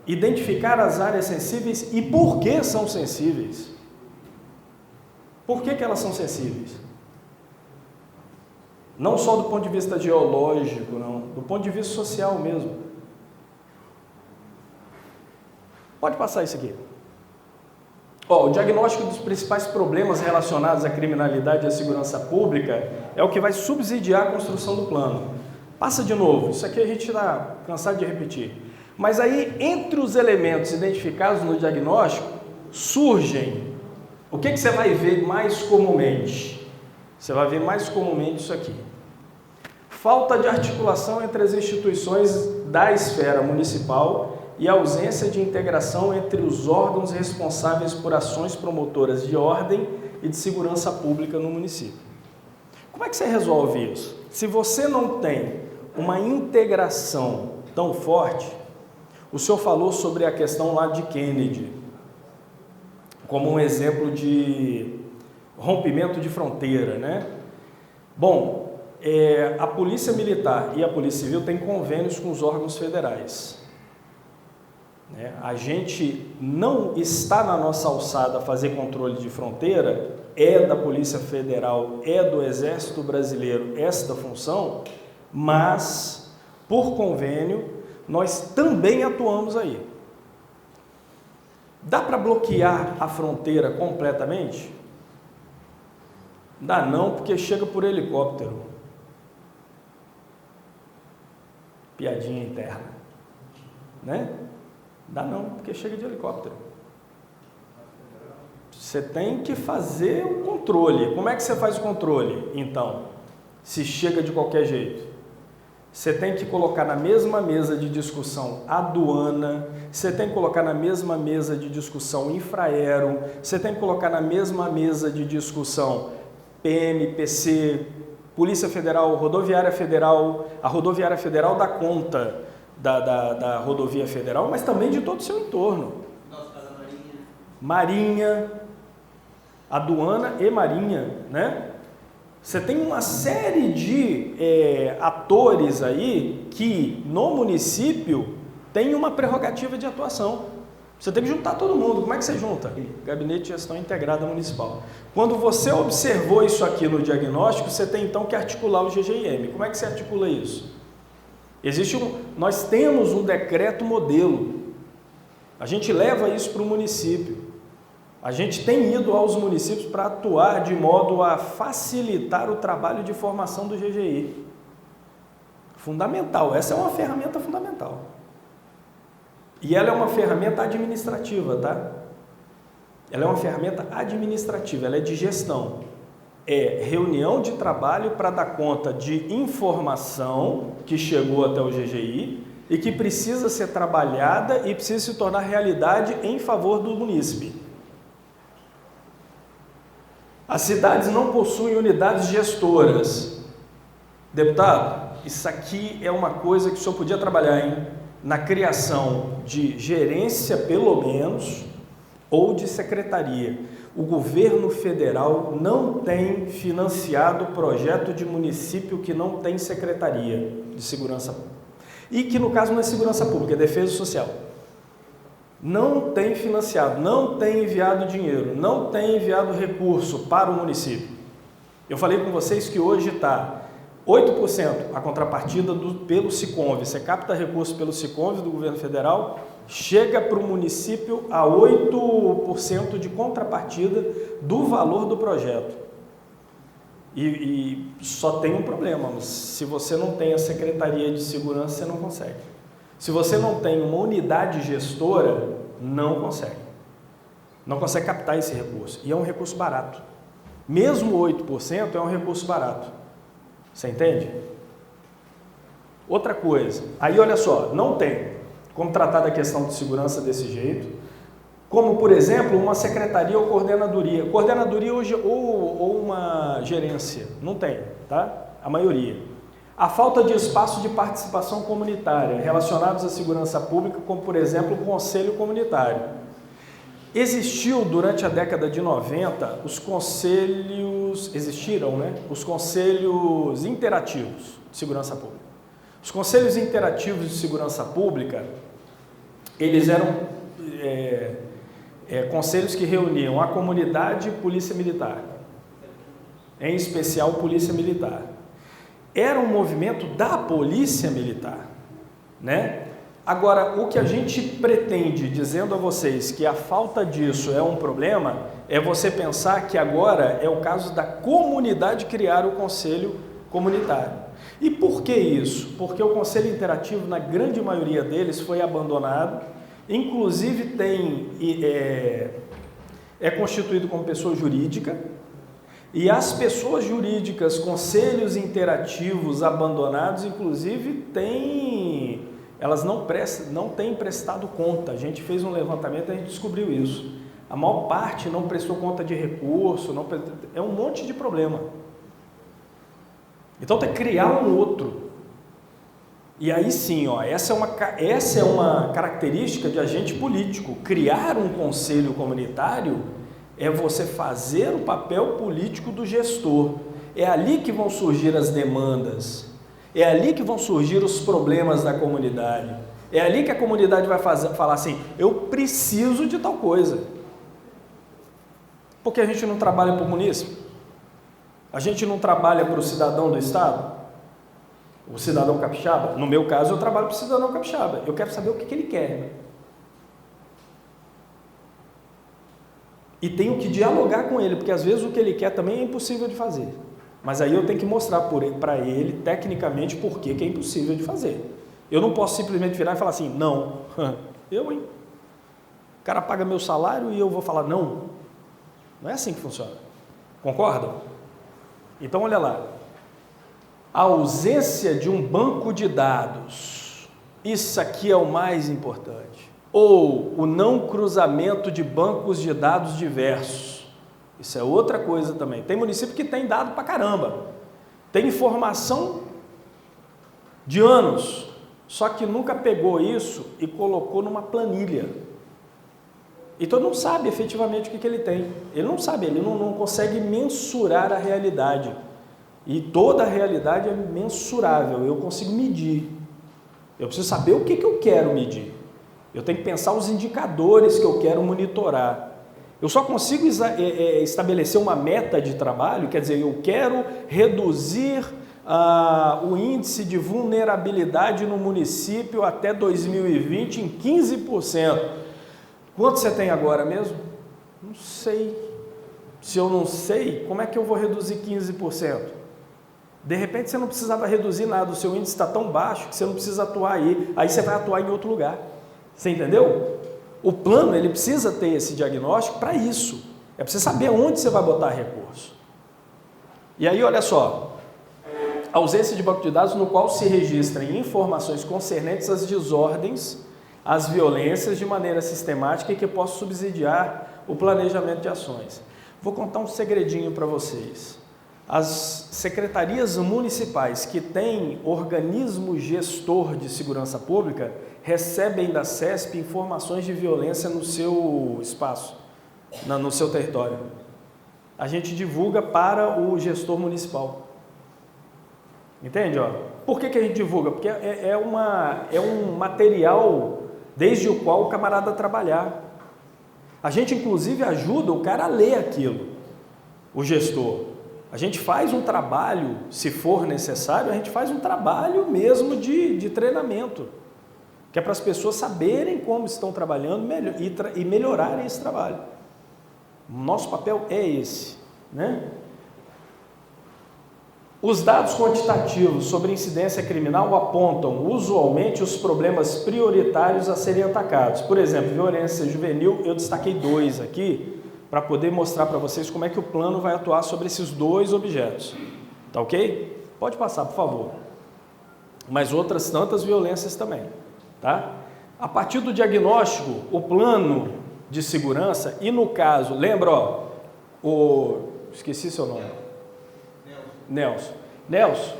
S1: Identificar as áreas sensíveis e por que são sensíveis. Por que elas são sensíveis? Não só do ponto de vista geológico, não, do ponto de vista social mesmo. Pode passar isso aqui. O diagnóstico dos principais problemas relacionados à criminalidade e à segurança pública é o que vai subsidiar a construção do plano. Passa de novo, isso aqui a gente está cansado de repetir. Mas aí, entre os elementos identificados no diagnóstico, surgem. O que você vai ver mais comumente? Você vai ver mais comumente isso aqui. Falta de articulação entre as instituições da esfera municipal e a ausência de integração entre os órgãos responsáveis por ações promotoras de ordem e de segurança pública no município. Como é que você resolve isso? Se você não tem uma integração tão forte, o senhor falou sobre a questão lá de Kennedy, como um exemplo de rompimento de fronteira, né? Bom, a Polícia Militar e a Polícia Civil têm convênios com os órgãos federais. A gente não está na nossa alçada a fazer controle de fronteira, é da Polícia Federal, é do Exército Brasileiro esta função, mas, por convênio, nós também atuamos aí. Dá para bloquear a fronteira completamente? Dá não, porque chega por helicóptero. Piadinha interna, né? Dá não, porque chega de helicóptero. Você tem que fazer o controle. Como é que você faz o controle, então, se chega de qualquer jeito? Você tem que colocar na mesma mesa de discussão aduana, você tem que colocar na mesma mesa de discussão infraero, você tem que colocar na mesma mesa de discussão PM, PC, Polícia Federal, Rodoviária Federal. A Rodoviária Federal dá conta da rodovia federal, mas também de todo o seu entorno.
S3: Nosso caso, a
S1: Marinha, aduana e Marinha, né? Você tem uma série de atores aí que no município tem uma prerrogativa de atuação. Você tem que juntar todo mundo. Como é que você junta? Gabinete de Gestão Integrada Municipal. Quando você observou isso aqui no diagnóstico, você tem então que articular o GGIM. Como é que você articula isso? Nós temos um decreto modelo. A gente leva isso para o município. A gente tem ido aos municípios para atuar de modo a facilitar o trabalho de formação do GGI. Fundamental, essa é uma ferramenta fundamental. E ela é uma ferramenta administrativa, tá? Ela é uma ferramenta administrativa, ela é de gestão. É reunião de trabalho para dar conta de informação que chegou até o GGI e que precisa ser trabalhada e precisa se tornar realidade em favor do munícipe. As cidades não possuem unidades gestoras. Deputado, isso aqui é uma coisa que o senhor podia trabalhar, hein? Na criação de gerência, pelo menos, ou de secretaria. O governo federal não tem financiado projeto de município que não tem secretaria de segurança pública. E que, no caso, não é segurança pública, é defesa social. Não tem financiado, não tem enviado dinheiro, não tem enviado recurso para o município. Eu falei com vocês que hoje está 8% a contrapartida pelo Siconv. Você capta recurso pelo Siconv do governo federal, chega para o município a 8% de contrapartida do valor do projeto. E só tem um problema, mas se você não tem a Secretaria de Segurança, você não consegue. Se você não tem uma unidade gestora, não consegue. Não consegue captar esse recurso. E é um recurso barato. Mesmo 8% é um recurso barato. Você entende? Outra coisa. Aí, olha só, não tem como tratar da questão de segurança desse jeito, como, por exemplo, uma secretaria ou coordenadoria. Coordenadoria hoje ou uma gerência. Não tem, tá? A maioria. A falta de espaço de participação comunitária relacionados à segurança pública, como, por exemplo, o Conselho Comunitário. Existiu durante a década de 90 os conselhos, existiram, né? Os conselhos interativos de segurança pública. Os conselhos interativos de segurança pública, eles eram conselhos que reuniam a comunidade e polícia militar, em especial polícia militar. Era um movimento da polícia militar, né? Agora, o que a gente pretende, dizendo a vocês que a falta disso é um problema, é você pensar que agora é o caso da comunidade criar o conselho comunitário. E por que isso? Porque o conselho interativo, na grande maioria deles, foi abandonado, inclusive é constituído como pessoa jurídica, e as pessoas jurídicas, conselhos interativos abandonados, inclusive, elas não têm prestado conta. A gente fez um levantamento e a gente descobriu isso. A maior parte não prestou conta de recurso, é um monte de problema. Então tem que criar um outro. E aí sim, ó, essa é uma característica de agente político. Criar um conselho comunitário é você fazer o papel político do gestor. É ali que vão surgir as demandas. É ali que vão surgir os problemas da comunidade. É ali que a comunidade vai falar assim, eu preciso de tal coisa. Porque a gente não trabalha para o munícipe? A gente não trabalha para o cidadão do estado? O cidadão capixaba? No meu caso, eu trabalho para o cidadão capixaba. Eu quero saber o que ele quer. E tenho que dialogar com ele, porque às vezes o que ele quer também é impossível de fazer. Mas aí eu tenho que mostrar para ele, tecnicamente, por que é impossível de fazer. Eu não posso simplesmente virar e falar assim, não. Eu, hein? O cara paga meu salário e eu vou falar não. Não é assim que funciona. Concordam? Então, olha lá. A ausência de um banco de dados, isso aqui é o mais importante. Ou o não cruzamento de bancos de dados diversos, isso é outra coisa também. Tem município que tem dado pra caramba, tem informação de anos, só que nunca pegou isso e colocou numa planilha. Então não sabe efetivamente o que ele tem. Ele não sabe, ele não consegue mensurar a realidade. E toda a realidade é mensurável, eu consigo medir. Eu preciso saber o que eu quero medir. Eu tenho que pensar os indicadores que eu quero monitorar. Eu só consigo estabelecer uma meta de trabalho, quer dizer, eu quero reduzir o índice de vulnerabilidade no município até 2020 em 15%. Quanto você tem agora mesmo? Não sei. Se eu não sei, como é que eu vou reduzir 15%? De repente você não precisava reduzir nada, o seu índice está tão baixo que você não precisa atuar aí você vai atuar em outro lugar. Você entendeu? O plano, ele precisa ter esse diagnóstico para isso. É preciso saber onde você vai botar recurso. E aí, olha só, ausência de banco de dados no qual se registrem informações concernentes às desordens, às violências de maneira sistemática e que possam subsidiar o planejamento de ações. Vou contar um segredinho para vocês. As secretarias municipais que têm organismo gestor de segurança pública recebem da CESP informações de violência no seu espaço, no seu território. A gente divulga para o gestor municipal. Entende? Ó? Por que a gente divulga? Porque é um material desde o qual o camarada trabalhar. A gente, inclusive, ajuda o cara a ler aquilo, o gestor. A gente faz um trabalho, se for necessário, a gente faz um trabalho mesmo de treinamento, que é para as pessoas saberem como estão trabalhando e melhorarem esse trabalho. Nosso papel é esse, né? Os dados quantitativos sobre incidência criminal apontam usualmente os problemas prioritários a serem atacados. Por exemplo, violência juvenil, eu destaquei 2 aqui, para poder mostrar para vocês como é que o plano vai atuar sobre esses 2 objetos. Tá ok? Pode passar, por favor. Mas outras tantas violências também. Tá? A partir do diagnóstico, o plano de segurança, e no caso, lembra, esqueci seu nome. Nelson,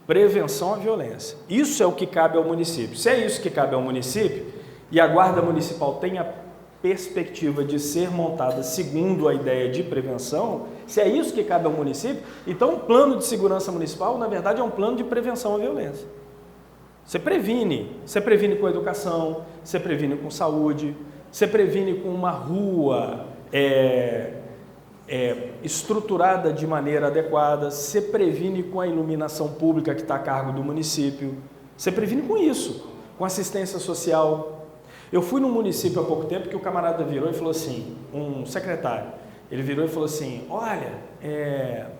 S1: prevenção à violência. Isso é o que cabe ao município. Se é isso que cabe ao município, e a Guarda Municipal tem a perspectiva de ser montada segundo a ideia de prevenção, se é isso que cabe ao município, então o plano de segurança municipal, na verdade, é um plano de prevenção à violência. Você previne com educação, você previne com saúde, você previne com uma rua estruturada de maneira adequada, você previne com a iluminação pública que está a cargo do município, você previne com isso, com assistência social. Eu fui num município há pouco tempo que o camarada virou e falou assim, um secretário, ele virou e falou assim, olha,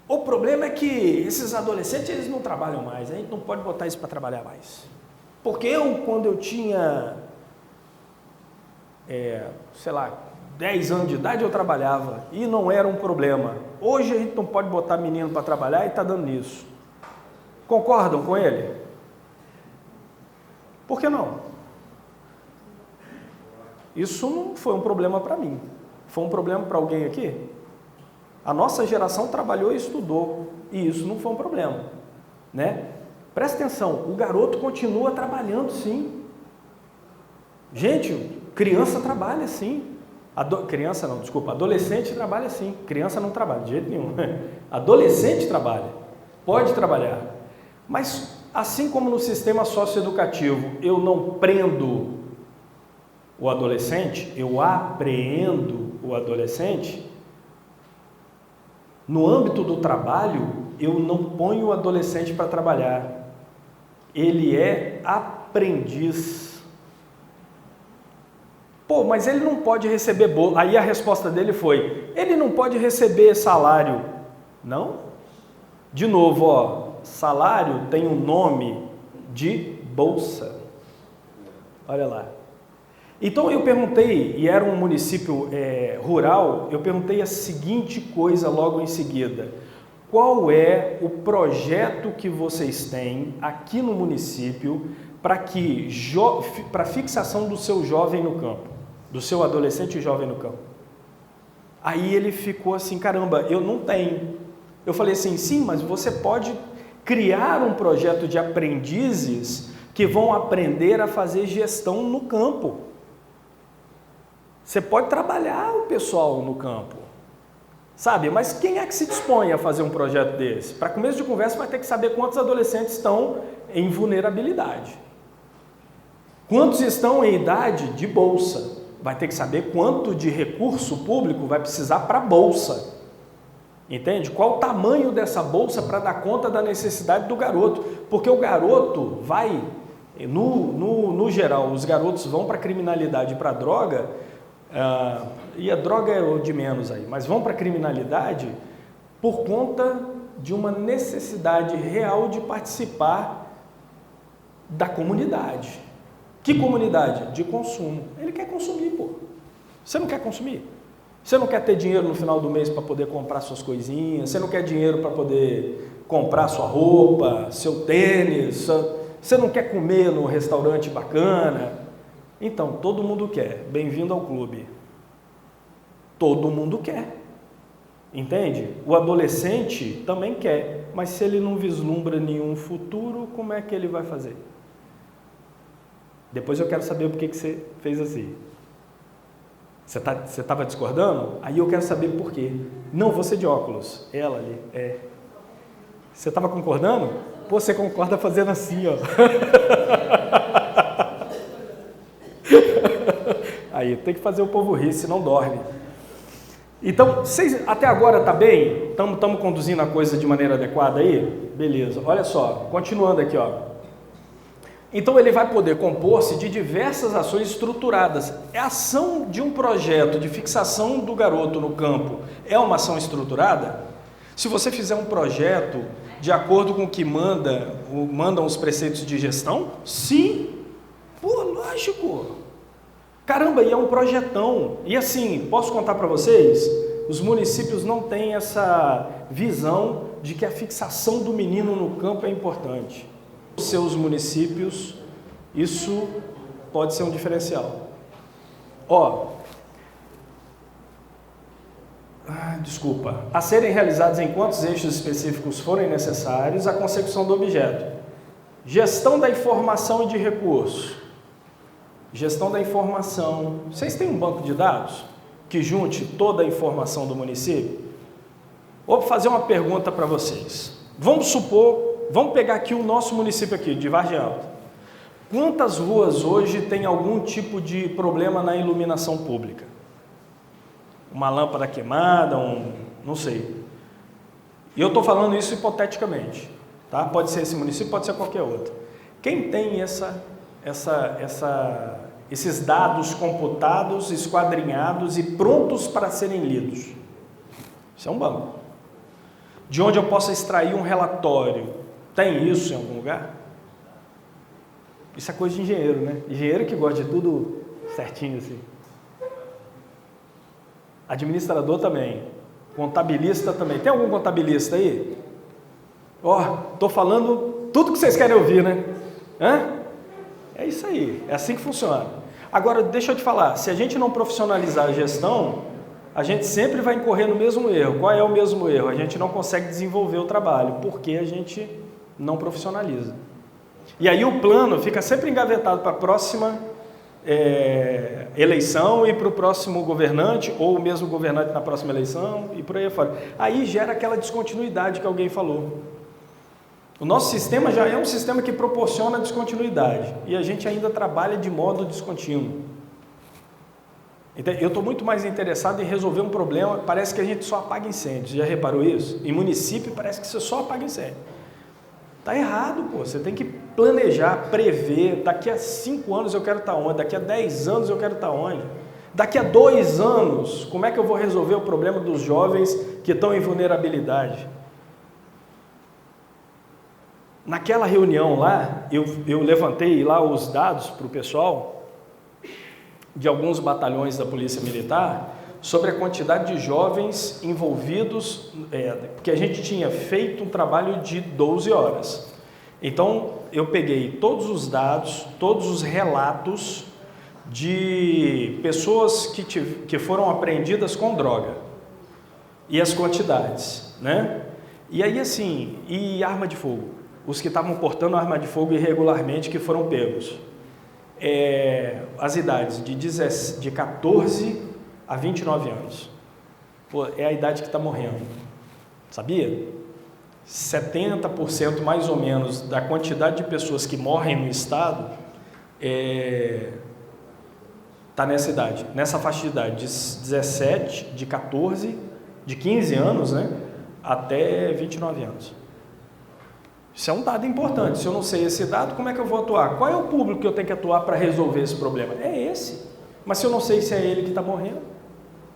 S1: o problema é que esses adolescentes eles não trabalham mais, a gente não pode botar isso para trabalhar mais. Porque quando eu tinha, 10 anos de idade eu trabalhava e não era um problema. Hoje a gente não pode botar menino para trabalhar e está dando nisso. Concordam com ele? Por que não? Isso não foi um problema para mim. Foi um problema para alguém aqui? A nossa geração trabalhou e estudou, e isso não foi um problema, né? Presta atenção, o garoto continua trabalhando sim. Gente, criança trabalha sim. Adolescente trabalha sim. Criança não trabalha de jeito nenhum. Adolescente trabalha, pode trabalhar. Mas assim como no sistema socioeducativo eu não prendo o adolescente, eu apreendo o adolescente, no âmbito do trabalho eu não ponho o adolescente para trabalhar, ele é aprendiz. Pô, mas ele não pode receber bolsa. Aí a resposta dele foi, ele não pode receber salário. Não? De novo, salário tem um nome de bolsa. Olha lá. Então eu perguntei, e era um município rural, eu perguntei a seguinte coisa logo em seguida. qual é o projeto que vocês têm aqui no município para fixação do seu jovem no campo, do seu adolescente jovem no campo. Aí ele ficou assim, caramba, eu não tenho. Eu falei assim, sim, mas você pode criar um projeto de aprendizes que vão aprender a fazer gestão no campo. Você pode trabalhar o pessoal no campo, sabe? Mas quem é que se dispõe a fazer um projeto desse? Para começo de conversa, vai ter que saber quantos adolescentes estão em vulnerabilidade. Quantos estão em idade de bolsa? Vai ter que saber quanto de recurso público vai precisar para a bolsa. Entende? Qual o tamanho dessa bolsa para dar conta da necessidade do garoto? Porque o garoto vai, no geral, os garotos vão para a criminalidade e para a droga, e a droga é o de menos aí, mas vão para a criminalidade por conta de uma necessidade real de participar da comunidade. Que comunidade? De consumo. Ele quer consumir, pô. Você não quer consumir? Você não quer ter dinheiro no final do mês para poder comprar suas coisinhas? Você não quer dinheiro para poder comprar sua roupa, seu tênis? Você não quer comer no restaurante bacana? Então, todo mundo quer. Bem-vindo ao clube. Todo mundo quer. Entende? O adolescente também quer, mas se ele não vislumbra nenhum futuro, como é que ele vai fazer? Depois eu quero saber por que você fez assim. Você estava discordando? Aí eu quero saber por quê. Não, você de óculos. Ela ali. Você estava concordando? Pô, você concorda fazendo assim, ó. Aí, tem que fazer o povo rir, senão dorme. Então, vocês até agora tá bem? Estamos conduzindo a coisa de maneira adequada aí? Beleza. Olha só, continuando aqui, ó. Então ele vai poder compor-se de diversas ações estruturadas. A ação de um projeto de fixação do garoto no campo é uma ação estruturada? Se você fizer um projeto de acordo com o que mandam os preceitos de gestão, sim. Pô, lógico. Caramba, e é um projetão. E assim, posso contar para vocês? Os municípios não têm essa visão de que a fixação do menino no campo é importante. Nos seus municípios, isso pode ser um diferencial. A serem realizados em quantos eixos específicos forem necessários a consecução do objeto. Gestão da informação e de recursos. Gestão da informação. Vocês têm um banco de dados que junte toda a informação do município? Vou fazer uma pergunta para vocês. Vamos pegar aqui o nosso município aqui, de Vargem Alta. Quantas ruas hoje tem algum tipo de problema na iluminação pública? Uma lâmpada queimada, não sei. E eu estou falando isso hipoteticamente, tá? Pode ser esse município, pode ser qualquer outro. Quem tem esses dados computados, esquadrinhados e prontos para serem lidos? Isso é um banco. De onde eu possa extrair um relatório. Tem isso em algum lugar? Isso é coisa de engenheiro, né? Engenheiro que gosta de tudo certinho assim. Administrador também. Contabilista também. Tem algum contabilista aí? Tô falando tudo que vocês querem ouvir, né? É isso aí. É assim que funciona. Agora, deixa eu te falar. Se a gente não profissionalizar a gestão, a gente sempre vai incorrer no mesmo erro. Qual é o mesmo erro? A gente não consegue desenvolver o trabalho, porque a gente não profissionaliza. E aí o plano fica sempre engavetado para a próxima eleição e para o próximo governante, ou o mesmo governante na próxima eleição, e por aí fora. Aí gera aquela descontinuidade que alguém falou. O nosso sistema já é um sistema que proporciona descontinuidade, e a gente ainda trabalha de modo descontínuo. Então, eu estou muito mais interessado em resolver um problema. Parece que a gente só apaga incêndios. Já reparou isso? Em município parece que você só apaga incêndio. Está errado, pô. Você tem que planejar, prever. Daqui a 5 anos eu quero estar onde? Daqui a 10 anos eu quero estar onde? Daqui a 2 anos, como é que eu vou resolver o problema dos jovens que estão em vulnerabilidade? Naquela reunião lá, eu levantei lá os dados para o pessoal de alguns batalhões da Polícia Militar sobre a quantidade de jovens envolvidos, porque a gente tinha feito um trabalho de 12 horas. Então, eu peguei todos os dados, todos os relatos de pessoas que foram apreendidas com droga e as quantidades, né? E aí, assim, e arma de fogo? Os que estavam portando arma de fogo irregularmente que foram pegos. As idades de 14 a 29 anos. Pô, é a idade que está morrendo. Sabia? 70% mais ou menos da quantidade de pessoas que morrem no estado está nessa idade, nessa faixa de idade, de 17, de 14, de 15 anos, né, até 29 anos. Isso é um dado importante. Se eu não sei esse dado, como é que eu vou atuar? Qual é o público que eu tenho que atuar para resolver esse problema? É esse. Mas se eu não sei se é ele que está morrendo,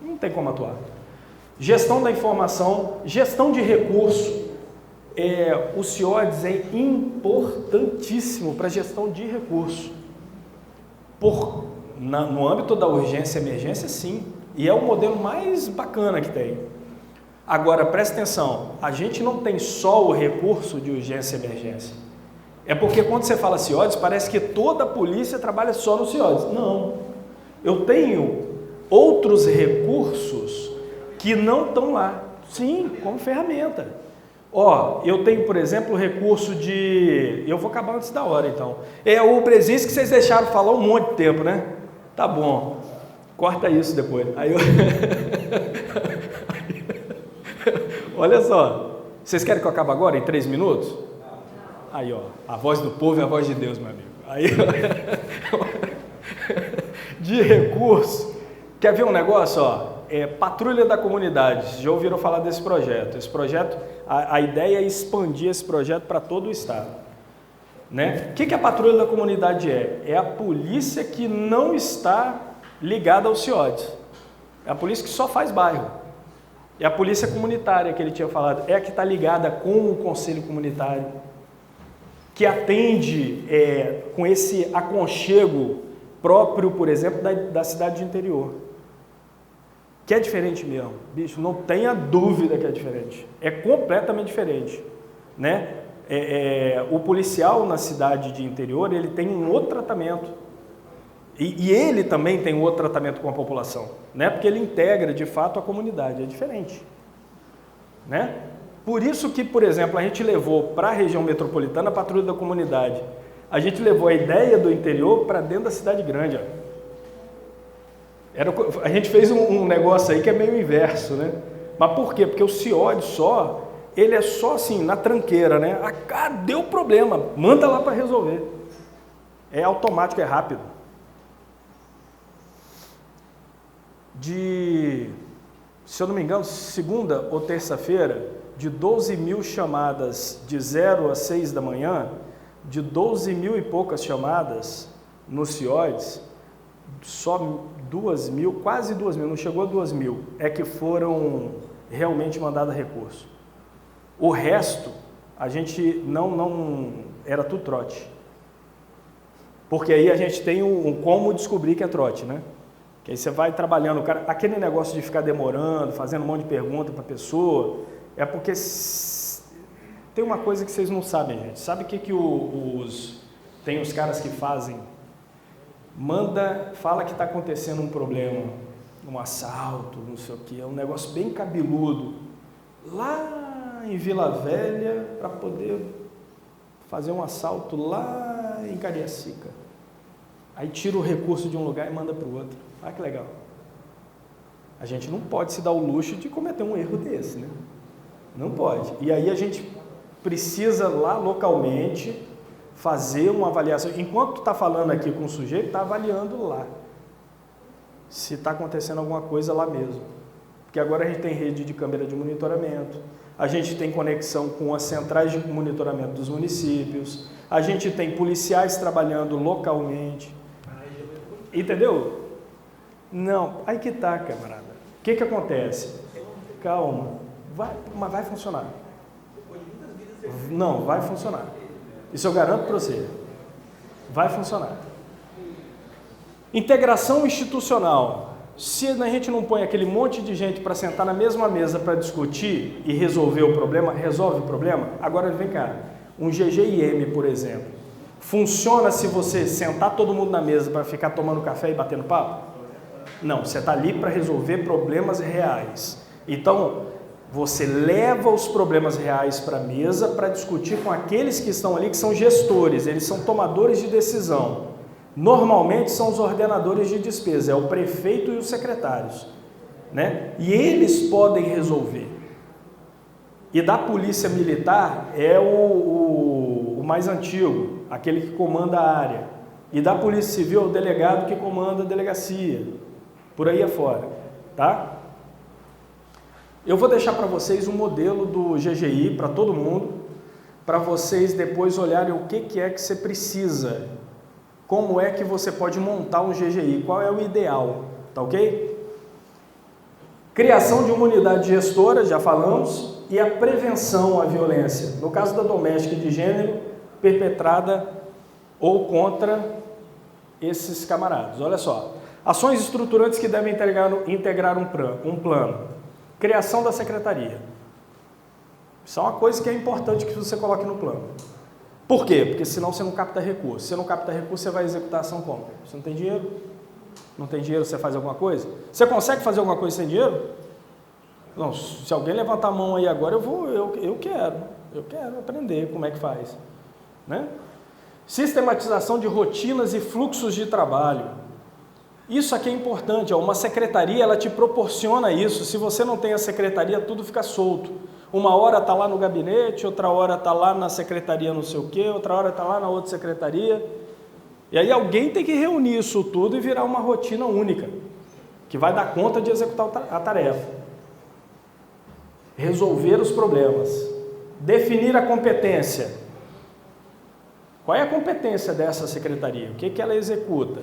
S1: não tem como atuar. Gestão da informação, gestão de recurso. O CIODES é importantíssimo para a gestão de recurso. No âmbito da urgência e emergência, sim. E é o modelo mais bacana que tem. Agora, presta atenção, a gente não tem só o recurso de urgência e emergência. É porque quando você fala CIODES, parece que toda a polícia trabalha só no CIODES. Não. Eu tenho outros recursos que não estão lá. Sim, como ferramenta. Eu tenho, por exemplo, o recurso de... Eu vou acabar antes da hora, então. É o Brzezinski que vocês deixaram falar um monte de tempo, né? Tá bom. Corta isso depois. Aí eu... Olha só, vocês querem que eu acabe agora, em 3 minutos? Aí, a voz do povo é a voz de Deus, meu amigo. Aí, de recurso, quer ver um negócio, Patrulha da Comunidade, já ouviram falar desse projeto? Esse projeto, a ideia é expandir esse projeto para todo o estado. Né? O que a Patrulha da Comunidade é? É a polícia que não está ligada ao CIODES, é a polícia que só faz bairro. É a polícia comunitária que ele tinha falado, é a que está ligada com o conselho comunitário, que atende com esse aconchego próprio, por exemplo, da cidade de interior. Que é diferente mesmo, bicho, não tenha dúvida que é diferente. É completamente diferente, né? O policial na cidade de interior, ele tem um outro tratamento. E ele também tem outro tratamento com a população, né? Porque ele integra, de fato, a comunidade, é diferente, né? Por isso que, por exemplo, a gente levou para a região metropolitana a Patrulha da Comunidade. A gente levou a ideia do interior para dentro da cidade grande. A gente fez um negócio aí que é meio inverso, né? Mas por quê? Porque o CIODES ele é só assim, na tranqueira, né? Deu problema, manda lá para resolver. É automático, é rápido. Se eu não me engano, segunda ou terça-feira, de 12 mil chamadas de 0 a 6 da manhã, de 12 mil e poucas chamadas no CIODES, só 2 mil, quase 2 mil, não chegou a 2 mil, é que foram realmente mandadas recurso. O resto, a gente não era tudo trote. Porque aí a gente tem como descobrir que é trote, né? Que aí você vai trabalhando, aquele negócio de ficar demorando, fazendo um monte de pergunta para a pessoa, é porque tem uma coisa que vocês não sabem, gente. Sabe o que tem os caras que fazem? Fala que está acontecendo um problema, um assalto, não sei o que, é um negócio bem cabeludo, lá em Vila Velha, para poder fazer um assalto lá em Cariacica. Aí tira o recurso de um lugar e manda para o outro. Olha que legal. A gente não pode se dar o luxo de cometer um erro desse, né? Não pode. E aí a gente precisa lá localmente fazer uma avaliação. Enquanto está falando aqui com o sujeito, está avaliando lá. Se está acontecendo alguma coisa lá mesmo. Porque agora a gente tem rede de câmera de monitoramento, a gente tem conexão com as centrais de monitoramento dos municípios, a gente tem policiais trabalhando localmente. Entendeu? Não, aí que tá, camarada. O que acontece? Calma, mas vai funcionar. Não, vai funcionar. Isso eu garanto para você. Vai funcionar. Integração institucional. Se a gente não põe aquele monte de gente para sentar na mesma mesa para discutir e resolver o problema, resolve o problema? Agora vem cá, um GGIM, por exemplo, funciona se você sentar todo mundo na mesa para ficar tomando café e batendo papo? Não, você está ali para resolver problemas reais. Então, você leva os problemas reais para a mesa para discutir com aqueles que estão ali, que são gestores, eles são tomadores de decisão. Normalmente são os ordenadores de despesa, é o prefeito e os secretários, né? E eles podem resolver. E da polícia militar é o mais antigo, aquele que comanda a área. E da polícia civil é o delegado que comanda a delegacia, por aí afora, tá? Eu vou deixar para vocês um modelo do GGI para todo mundo, para vocês depois olharem o que é que você precisa. Como é que você pode montar um GGI? Qual é o ideal? Tá ok? Criação de uma unidade gestora, já falamos, e a prevenção à violência. No caso da doméstica e de gênero, perpetrada ou contra esses camaradas. Olha só. Ações estruturantes que devem integrar um plano. Criação da secretaria. Isso é uma coisa que é importante que você coloque no plano. Por quê? Porque senão você não capta recurso. Se você não capta recurso, você vai executar a ação como? Você não tem dinheiro? Não tem dinheiro, você faz alguma coisa? Você consegue fazer alguma coisa sem dinheiro? Não, se alguém levantar a mão aí agora, eu quero aprender como é que faz. Né? Sistematização de rotinas e fluxos de trabalho. Isso aqui é importante, ó. Uma secretaria, ela te proporciona isso. Se você não tem a secretaria, tudo fica solto. Uma hora está lá no gabinete, outra hora está lá na secretaria não sei o quê, outra hora está lá na outra secretaria. E aí alguém tem que reunir isso tudo e virar uma rotina única, que vai dar conta de executar a tarefa. Resolver os problemas. Definir a competência. Qual é a competência dessa secretaria? O que ela executa?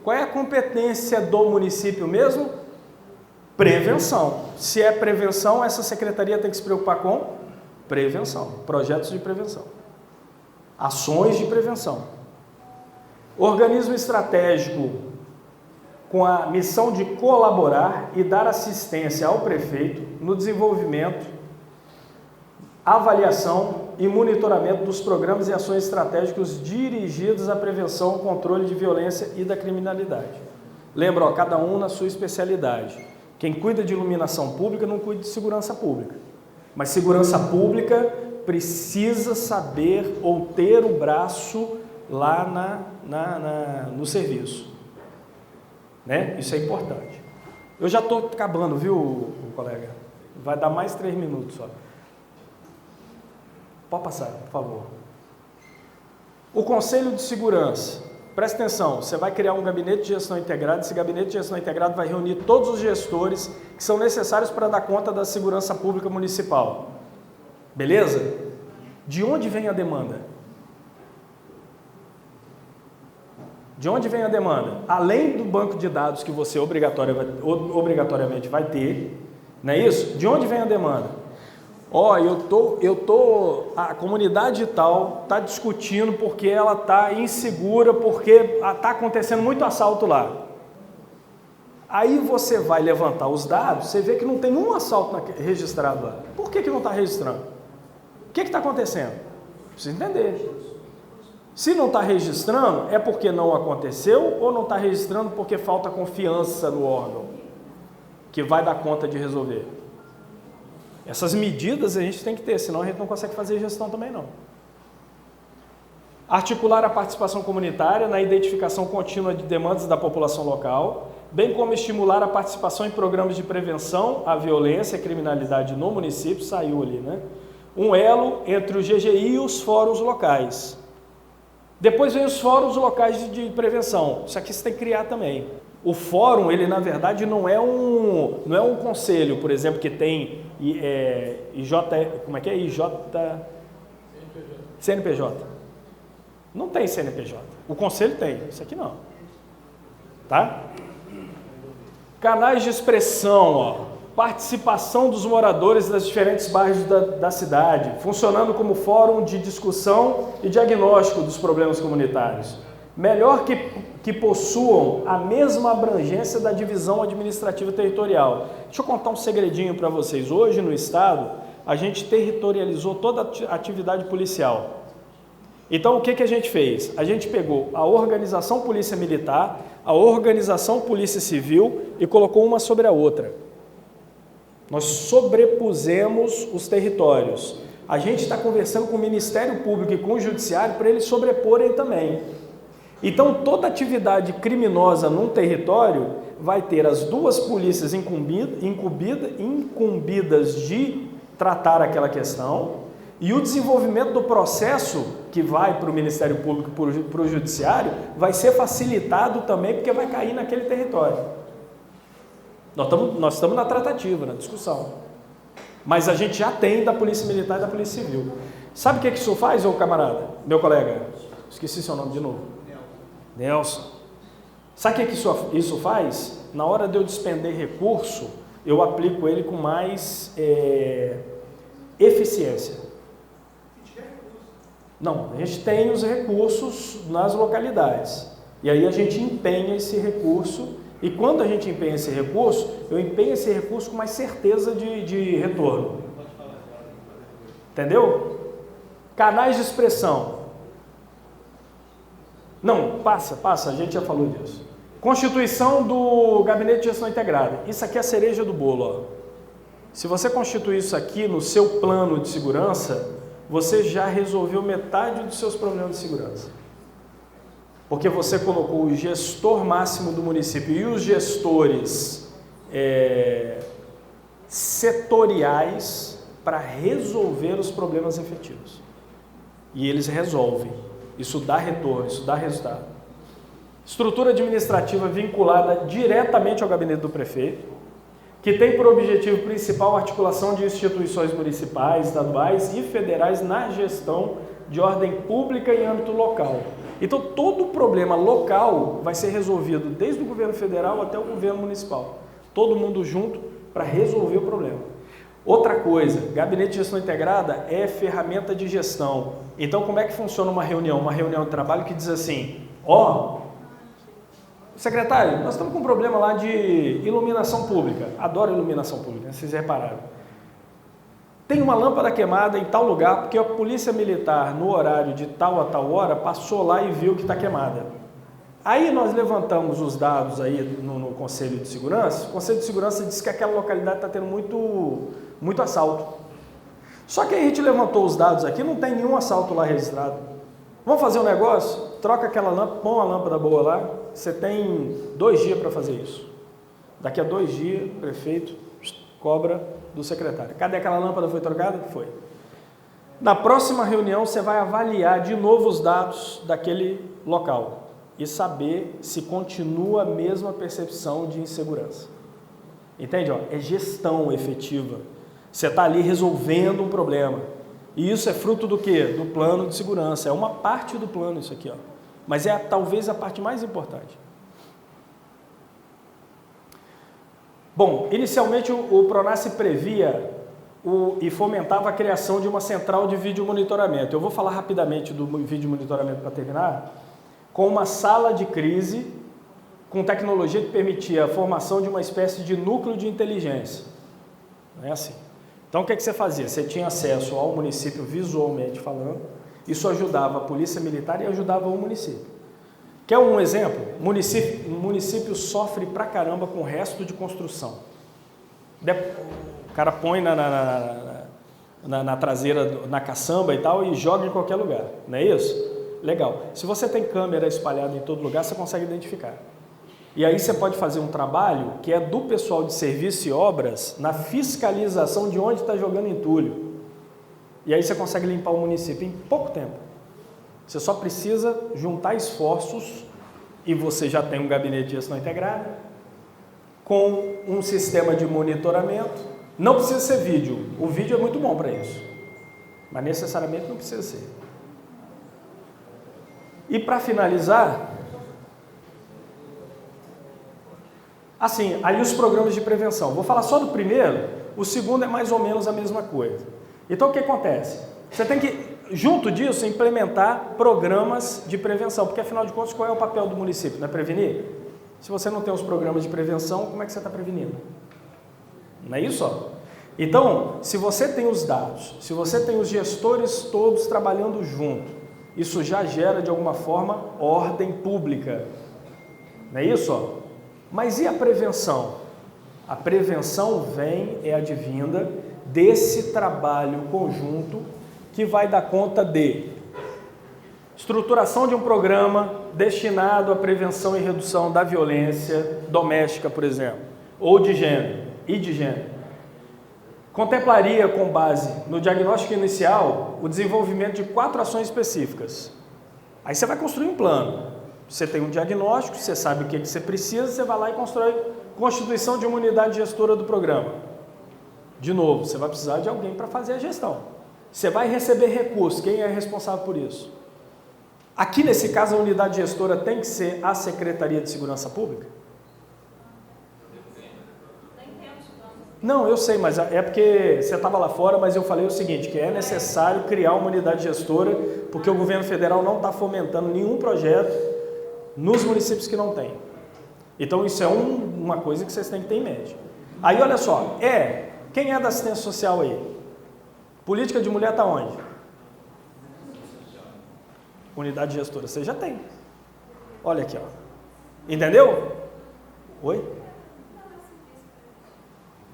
S1: Qual é a competência do município mesmo? Prevenção. Se é prevenção, essa secretaria tem que se preocupar com prevenção, projetos de prevenção, ações de prevenção. Organismo estratégico com a missão de colaborar e dar assistência ao prefeito no desenvolvimento, avaliação e monitoramento dos programas e ações estratégicos dirigidos à prevenção, controle de violência e da criminalidade. Lembra, ó, cada um na sua especialidade. Quem cuida de iluminação pública não cuida de segurança pública. Mas segurança pública precisa saber ou ter o braço lá no serviço. Né? Isso é importante. Eu já estou acabando, viu, colega? Vai dar mais 3 minutos só. Pode passar, por favor. O Conselho de Segurança. Presta atenção, você vai criar um gabinete de gestão integrado, esse gabinete de gestão integrado vai reunir todos os gestores que são necessários para dar conta da segurança pública municipal. Beleza? De onde vem a demanda? De onde vem a demanda? Além do banco de dados que você obrigatoriamente vai ter, não é isso? De onde vem a demanda? Ó, a comunidade tal está discutindo porque ela está insegura, porque está acontecendo muito assalto lá. Aí você vai levantar os dados, você vê que não tem nenhum assalto registrado lá. Por que não está registrando? O que está acontecendo? Precisa entender. Se não está registrando, é porque não aconteceu ou não está registrando porque falta confiança no órgão que vai dar conta de resolver? Essas medidas a gente tem que ter, senão a gente não consegue fazer gestão também não. Articular a participação comunitária na identificação contínua de demandas da população local, bem como estimular a participação em programas de prevenção à violência e criminalidade no município, saiu ali, né? Um elo entre o GGI e os fóruns locais. Depois vem os fóruns locais de prevenção, isso aqui você tem que criar também. O fórum, ele na verdade não é um conselho, por exemplo, que tem CNPJ. Não tem CNPJ. O conselho tem, isso aqui não. Tá? Canais de expressão, ó. Participação dos moradores das diferentes bairros da cidade, funcionando como fórum de discussão e diagnóstico dos problemas comunitários. melhor que possuam a mesma abrangência da divisão administrativa territorial. Deixa eu contar um segredinho para vocês. Hoje no Estado, a gente territorializou toda a atividade policial. Então, o que a gente fez? A gente pegou a organização Polícia Militar, a organização Polícia Civil e colocou uma sobre a outra. Nós sobrepusemos os territórios. A gente está conversando com o Ministério Público e com o Judiciário para eles sobreporem também. Então, toda atividade criminosa num território vai ter as duas polícias incumbidas de tratar aquela questão e o desenvolvimento do processo que vai para o Ministério Público e para o Judiciário vai ser facilitado também porque vai cair naquele território. Nós estamos na tratativa, na discussão. Mas a gente já tem da Polícia Militar e da Polícia Civil. Sabe o que isso faz, ô camarada, meu colega? Esqueci seu nome de novo. Nelson. Sabe o que isso faz? Na hora de eu despender recurso, eu aplico ele com mais eficiência. Não, a gente tem os recursos nas localidades. E aí a gente empenha esse recurso. E quando a gente empenha esse recurso, eu empenho esse recurso com mais certeza de retorno. Entendeu? Canais de expressão. Não, passa, a gente já falou disso. Constituição do Gabinete de Gestão Integrada. Isso aqui é a cereja do bolo. Ó. Se você constituir isso aqui no seu plano de segurança, você já resolveu metade dos seus problemas de segurança. Porque você colocou o gestor máximo do município e os gestores setoriais para resolver os problemas efetivos. E eles resolvem. Isso dá retorno, isso dá resultado. Estrutura administrativa vinculada diretamente ao gabinete do prefeito, que tem por objetivo principal a articulação de instituições municipais, estaduais e federais na gestão de ordem pública em âmbito local. Então, todo o problema local vai ser resolvido desde o governo federal até o governo municipal. Todo mundo junto para resolver o problema. Outra coisa, Gabinete de Gestão Integrada é ferramenta de gestão. Então, como é que funciona uma reunião? Uma reunião de trabalho que diz assim, secretário, nós estamos com um problema lá de iluminação pública. Adoro iluminação pública, vocês repararam. Tem uma lâmpada queimada em tal lugar, porque a Polícia Militar, no horário de tal a tal hora, passou lá e viu que está queimada. Aí nós levantamos os dados aí no Conselho de Segurança. O Conselho de Segurança disse que aquela localidade está tendo muito assalto. Só que aí a gente levantou os dados aqui, não tem nenhum assalto lá registrado. Vamos fazer um negócio? Troca aquela lâmpada, põe uma lâmpada boa lá, você tem 2 dias para fazer isso. Daqui a 2 dias, o prefeito cobra do secretário. Cadê aquela lâmpada? Foi trocada? Foi. Na próxima reunião, você vai avaliar de novo os dados daquele local e saber se continua a mesma percepção de insegurança. Entende? É gestão efetiva. Você está ali resolvendo um problema. E isso é fruto do quê? Do plano de segurança. É uma parte do plano isso aqui. Mas é talvez a parte mais importante. Bom, inicialmente o Pronace previa e fomentava a criação de uma central de vídeo monitoramento. Eu vou falar rapidamente do vídeo monitoramento para terminar. Com uma sala de crise, com tecnologia que permitia a formação de uma espécie de núcleo de inteligência. Não é assim. Então, o que você fazia? Você tinha acesso ao município visualmente falando, isso ajudava a Polícia Militar e ajudava o município. Quer um exemplo? O município sofre pra caramba com o resto de construção. O cara põe na traseira, na caçamba e tal, e joga em qualquer lugar, não é isso? Legal. Se você tem câmera espalhada em todo lugar, você consegue identificar. E aí você pode fazer um trabalho que é do pessoal de serviço e obras na fiscalização de onde está jogando entulho. E aí você consegue limpar o município em pouco tempo. Você só precisa juntar esforços e você já tem um gabinete de gestão integrada com um sistema de monitoramento. Não precisa ser vídeo. O vídeo é muito bom para isso, mas necessariamente não precisa ser. E para finalizar, assim, aí os programas de prevenção. Vou falar só do primeiro, o segundo é mais ou menos a mesma coisa. Então o que acontece? Você tem que, junto disso, implementar programas de prevenção, porque afinal de contas, qual é o papel do município? Não é prevenir? Se você não tem os programas de prevenção, como é que você está prevenindo? Não é isso? Ó? Então, se você tem os dados, se você tem os gestores todos trabalhando junto, isso já gera, de alguma forma, ordem pública. Não é isso? Ó? Mas e a prevenção? A prevenção é advinda desse trabalho conjunto que vai dar conta de estruturação de um programa destinado à prevenção e redução da violência doméstica, por exemplo, ou de gênero, e de gênero. Contemplaria, com base no diagnóstico inicial, o desenvolvimento de 4 ações específicas. Aí você vai construir um plano. Você tem um diagnóstico, você sabe o que você precisa, você vai lá e constrói constituição de uma unidade gestora do programa. De novo, você vai precisar de alguém para fazer a gestão. Você vai receber recursos, quem é responsável por isso? Aqui, nesse caso, a unidade gestora tem que ser a Secretaria de Segurança Pública? Não, eu sei, mas é porque você estava lá fora, mas eu falei o seguinte, que é necessário criar uma unidade gestora, porque o governo federal não está fomentando nenhum projeto nos municípios que não tem. Então, isso é uma coisa que vocês têm que ter em mente. Aí, olha só, quem é da assistência social aí? Política de mulher está onde? Unidade gestora, você já tem. Olha aqui, ó. Entendeu? Oi?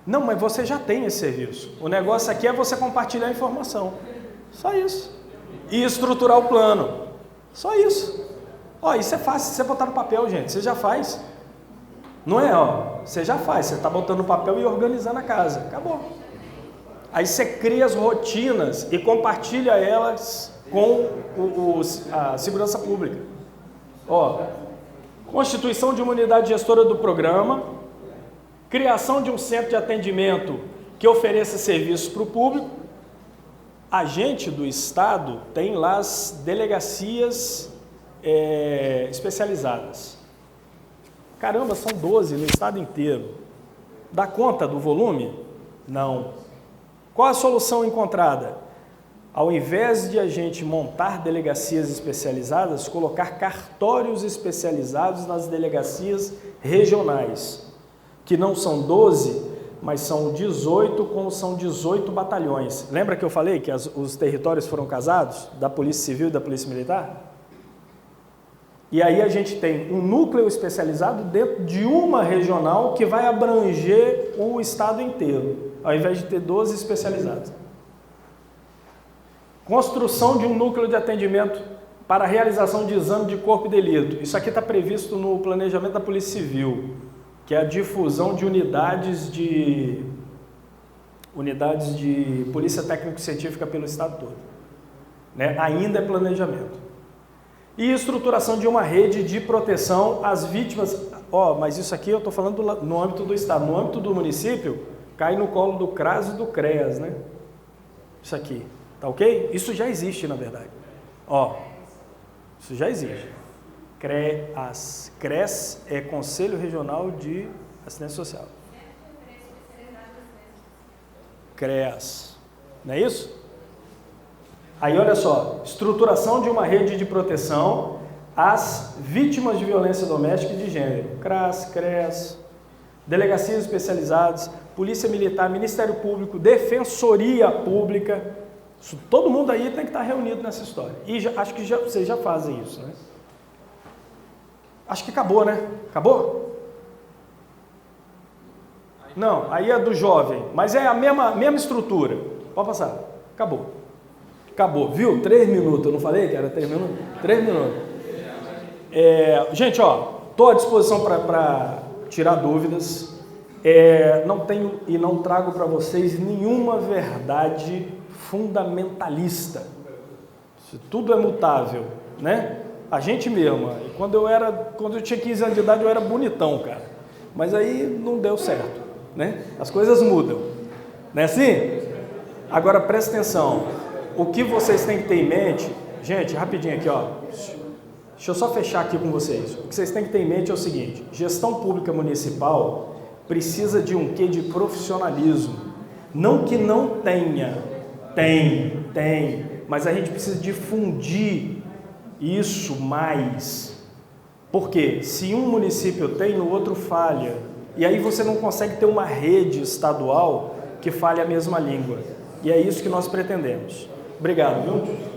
S1: Não, mas você já tem esse serviço. O negócio aqui é você compartilhar a informação. Só isso. E estruturar o plano. Só isso. Ó, isso é fácil. Se você botar no papel, gente, você já faz. Não é, ó? Você já faz. Você está botando no papel e organizando a casa. Acabou. Aí você cria as rotinas e compartilha elas com a segurança pública. Ó, constituição de uma unidade gestora do programa, criação de um centro de atendimento que ofereça serviços para o público. A gente do Estado tem lá as delegacias especializadas. Caramba, são 12 no Estado inteiro. Dá conta do volume? Não. Qual a solução encontrada? Ao invés de a gente montar delegacias especializadas, colocar cartórios especializados nas delegacias regionais, que não são 12, mas são 18, são 18 batalhões. Lembra que eu falei que os territórios foram casados, da Polícia Civil e da Polícia Militar? E aí a gente tem um núcleo especializado dentro de uma regional que vai abranger o estado inteiro, ao invés de ter 12 especializados. Construção de um núcleo de atendimento para a realização de exame de corpo e delito. Isso aqui está previsto no planejamento da Polícia Civil, que é a difusão de unidades de polícia técnico-científica pelo estado todo. Né? Ainda é planejamento. E estruturação de uma rede de proteção às vítimas. Mas isso aqui eu estou falando no âmbito do estado. No âmbito do município, cai no colo do CRAS e do CREAS, né? Isso aqui, tá ok? Isso já existe, na verdade. Isso já existe. CREAS. CRES é Conselho Regional de Assistência Social. CREAS. Não é isso? Aí, olha só, estruturação de uma rede de proteção às vítimas de violência doméstica e de gênero. CRAS, CREAS, delegacias especializadas, Polícia Militar, Ministério Público, Defensoria Pública. Isso, todo mundo aí tem que estar reunido nessa história. E acho que vocês já fazem isso, né? Acho que acabou, né? Acabou? Não, aí é do jovem, mas é a mesma estrutura. Pode passar. Acabou, viu? 3 minutos, eu não falei que era 3 minutos? 3 minutos. Gente, estou à disposição para tirar dúvidas. Não tenho e não trago para vocês nenhuma verdade fundamentalista. Isso tudo é mutável, né? A gente mesmo. Quando eu tinha 15 anos de idade, eu era bonitão, cara. Mas aí não deu certo, né? As coisas mudam. Não é assim? Agora, presta atenção. O que vocês têm que ter em mente, gente, rapidinho aqui, deixa eu só fechar aqui com vocês. O que vocês têm que ter em mente é o seguinte: gestão pública municipal precisa de um quê de profissionalismo. Não que não tenha, tem. mas a gente precisa difundir isso mais. Porque se um município tem, no outro falha. E aí você não consegue ter uma rede estadual que fale a mesma língua. E é isso que nós pretendemos. Obrigado, viu?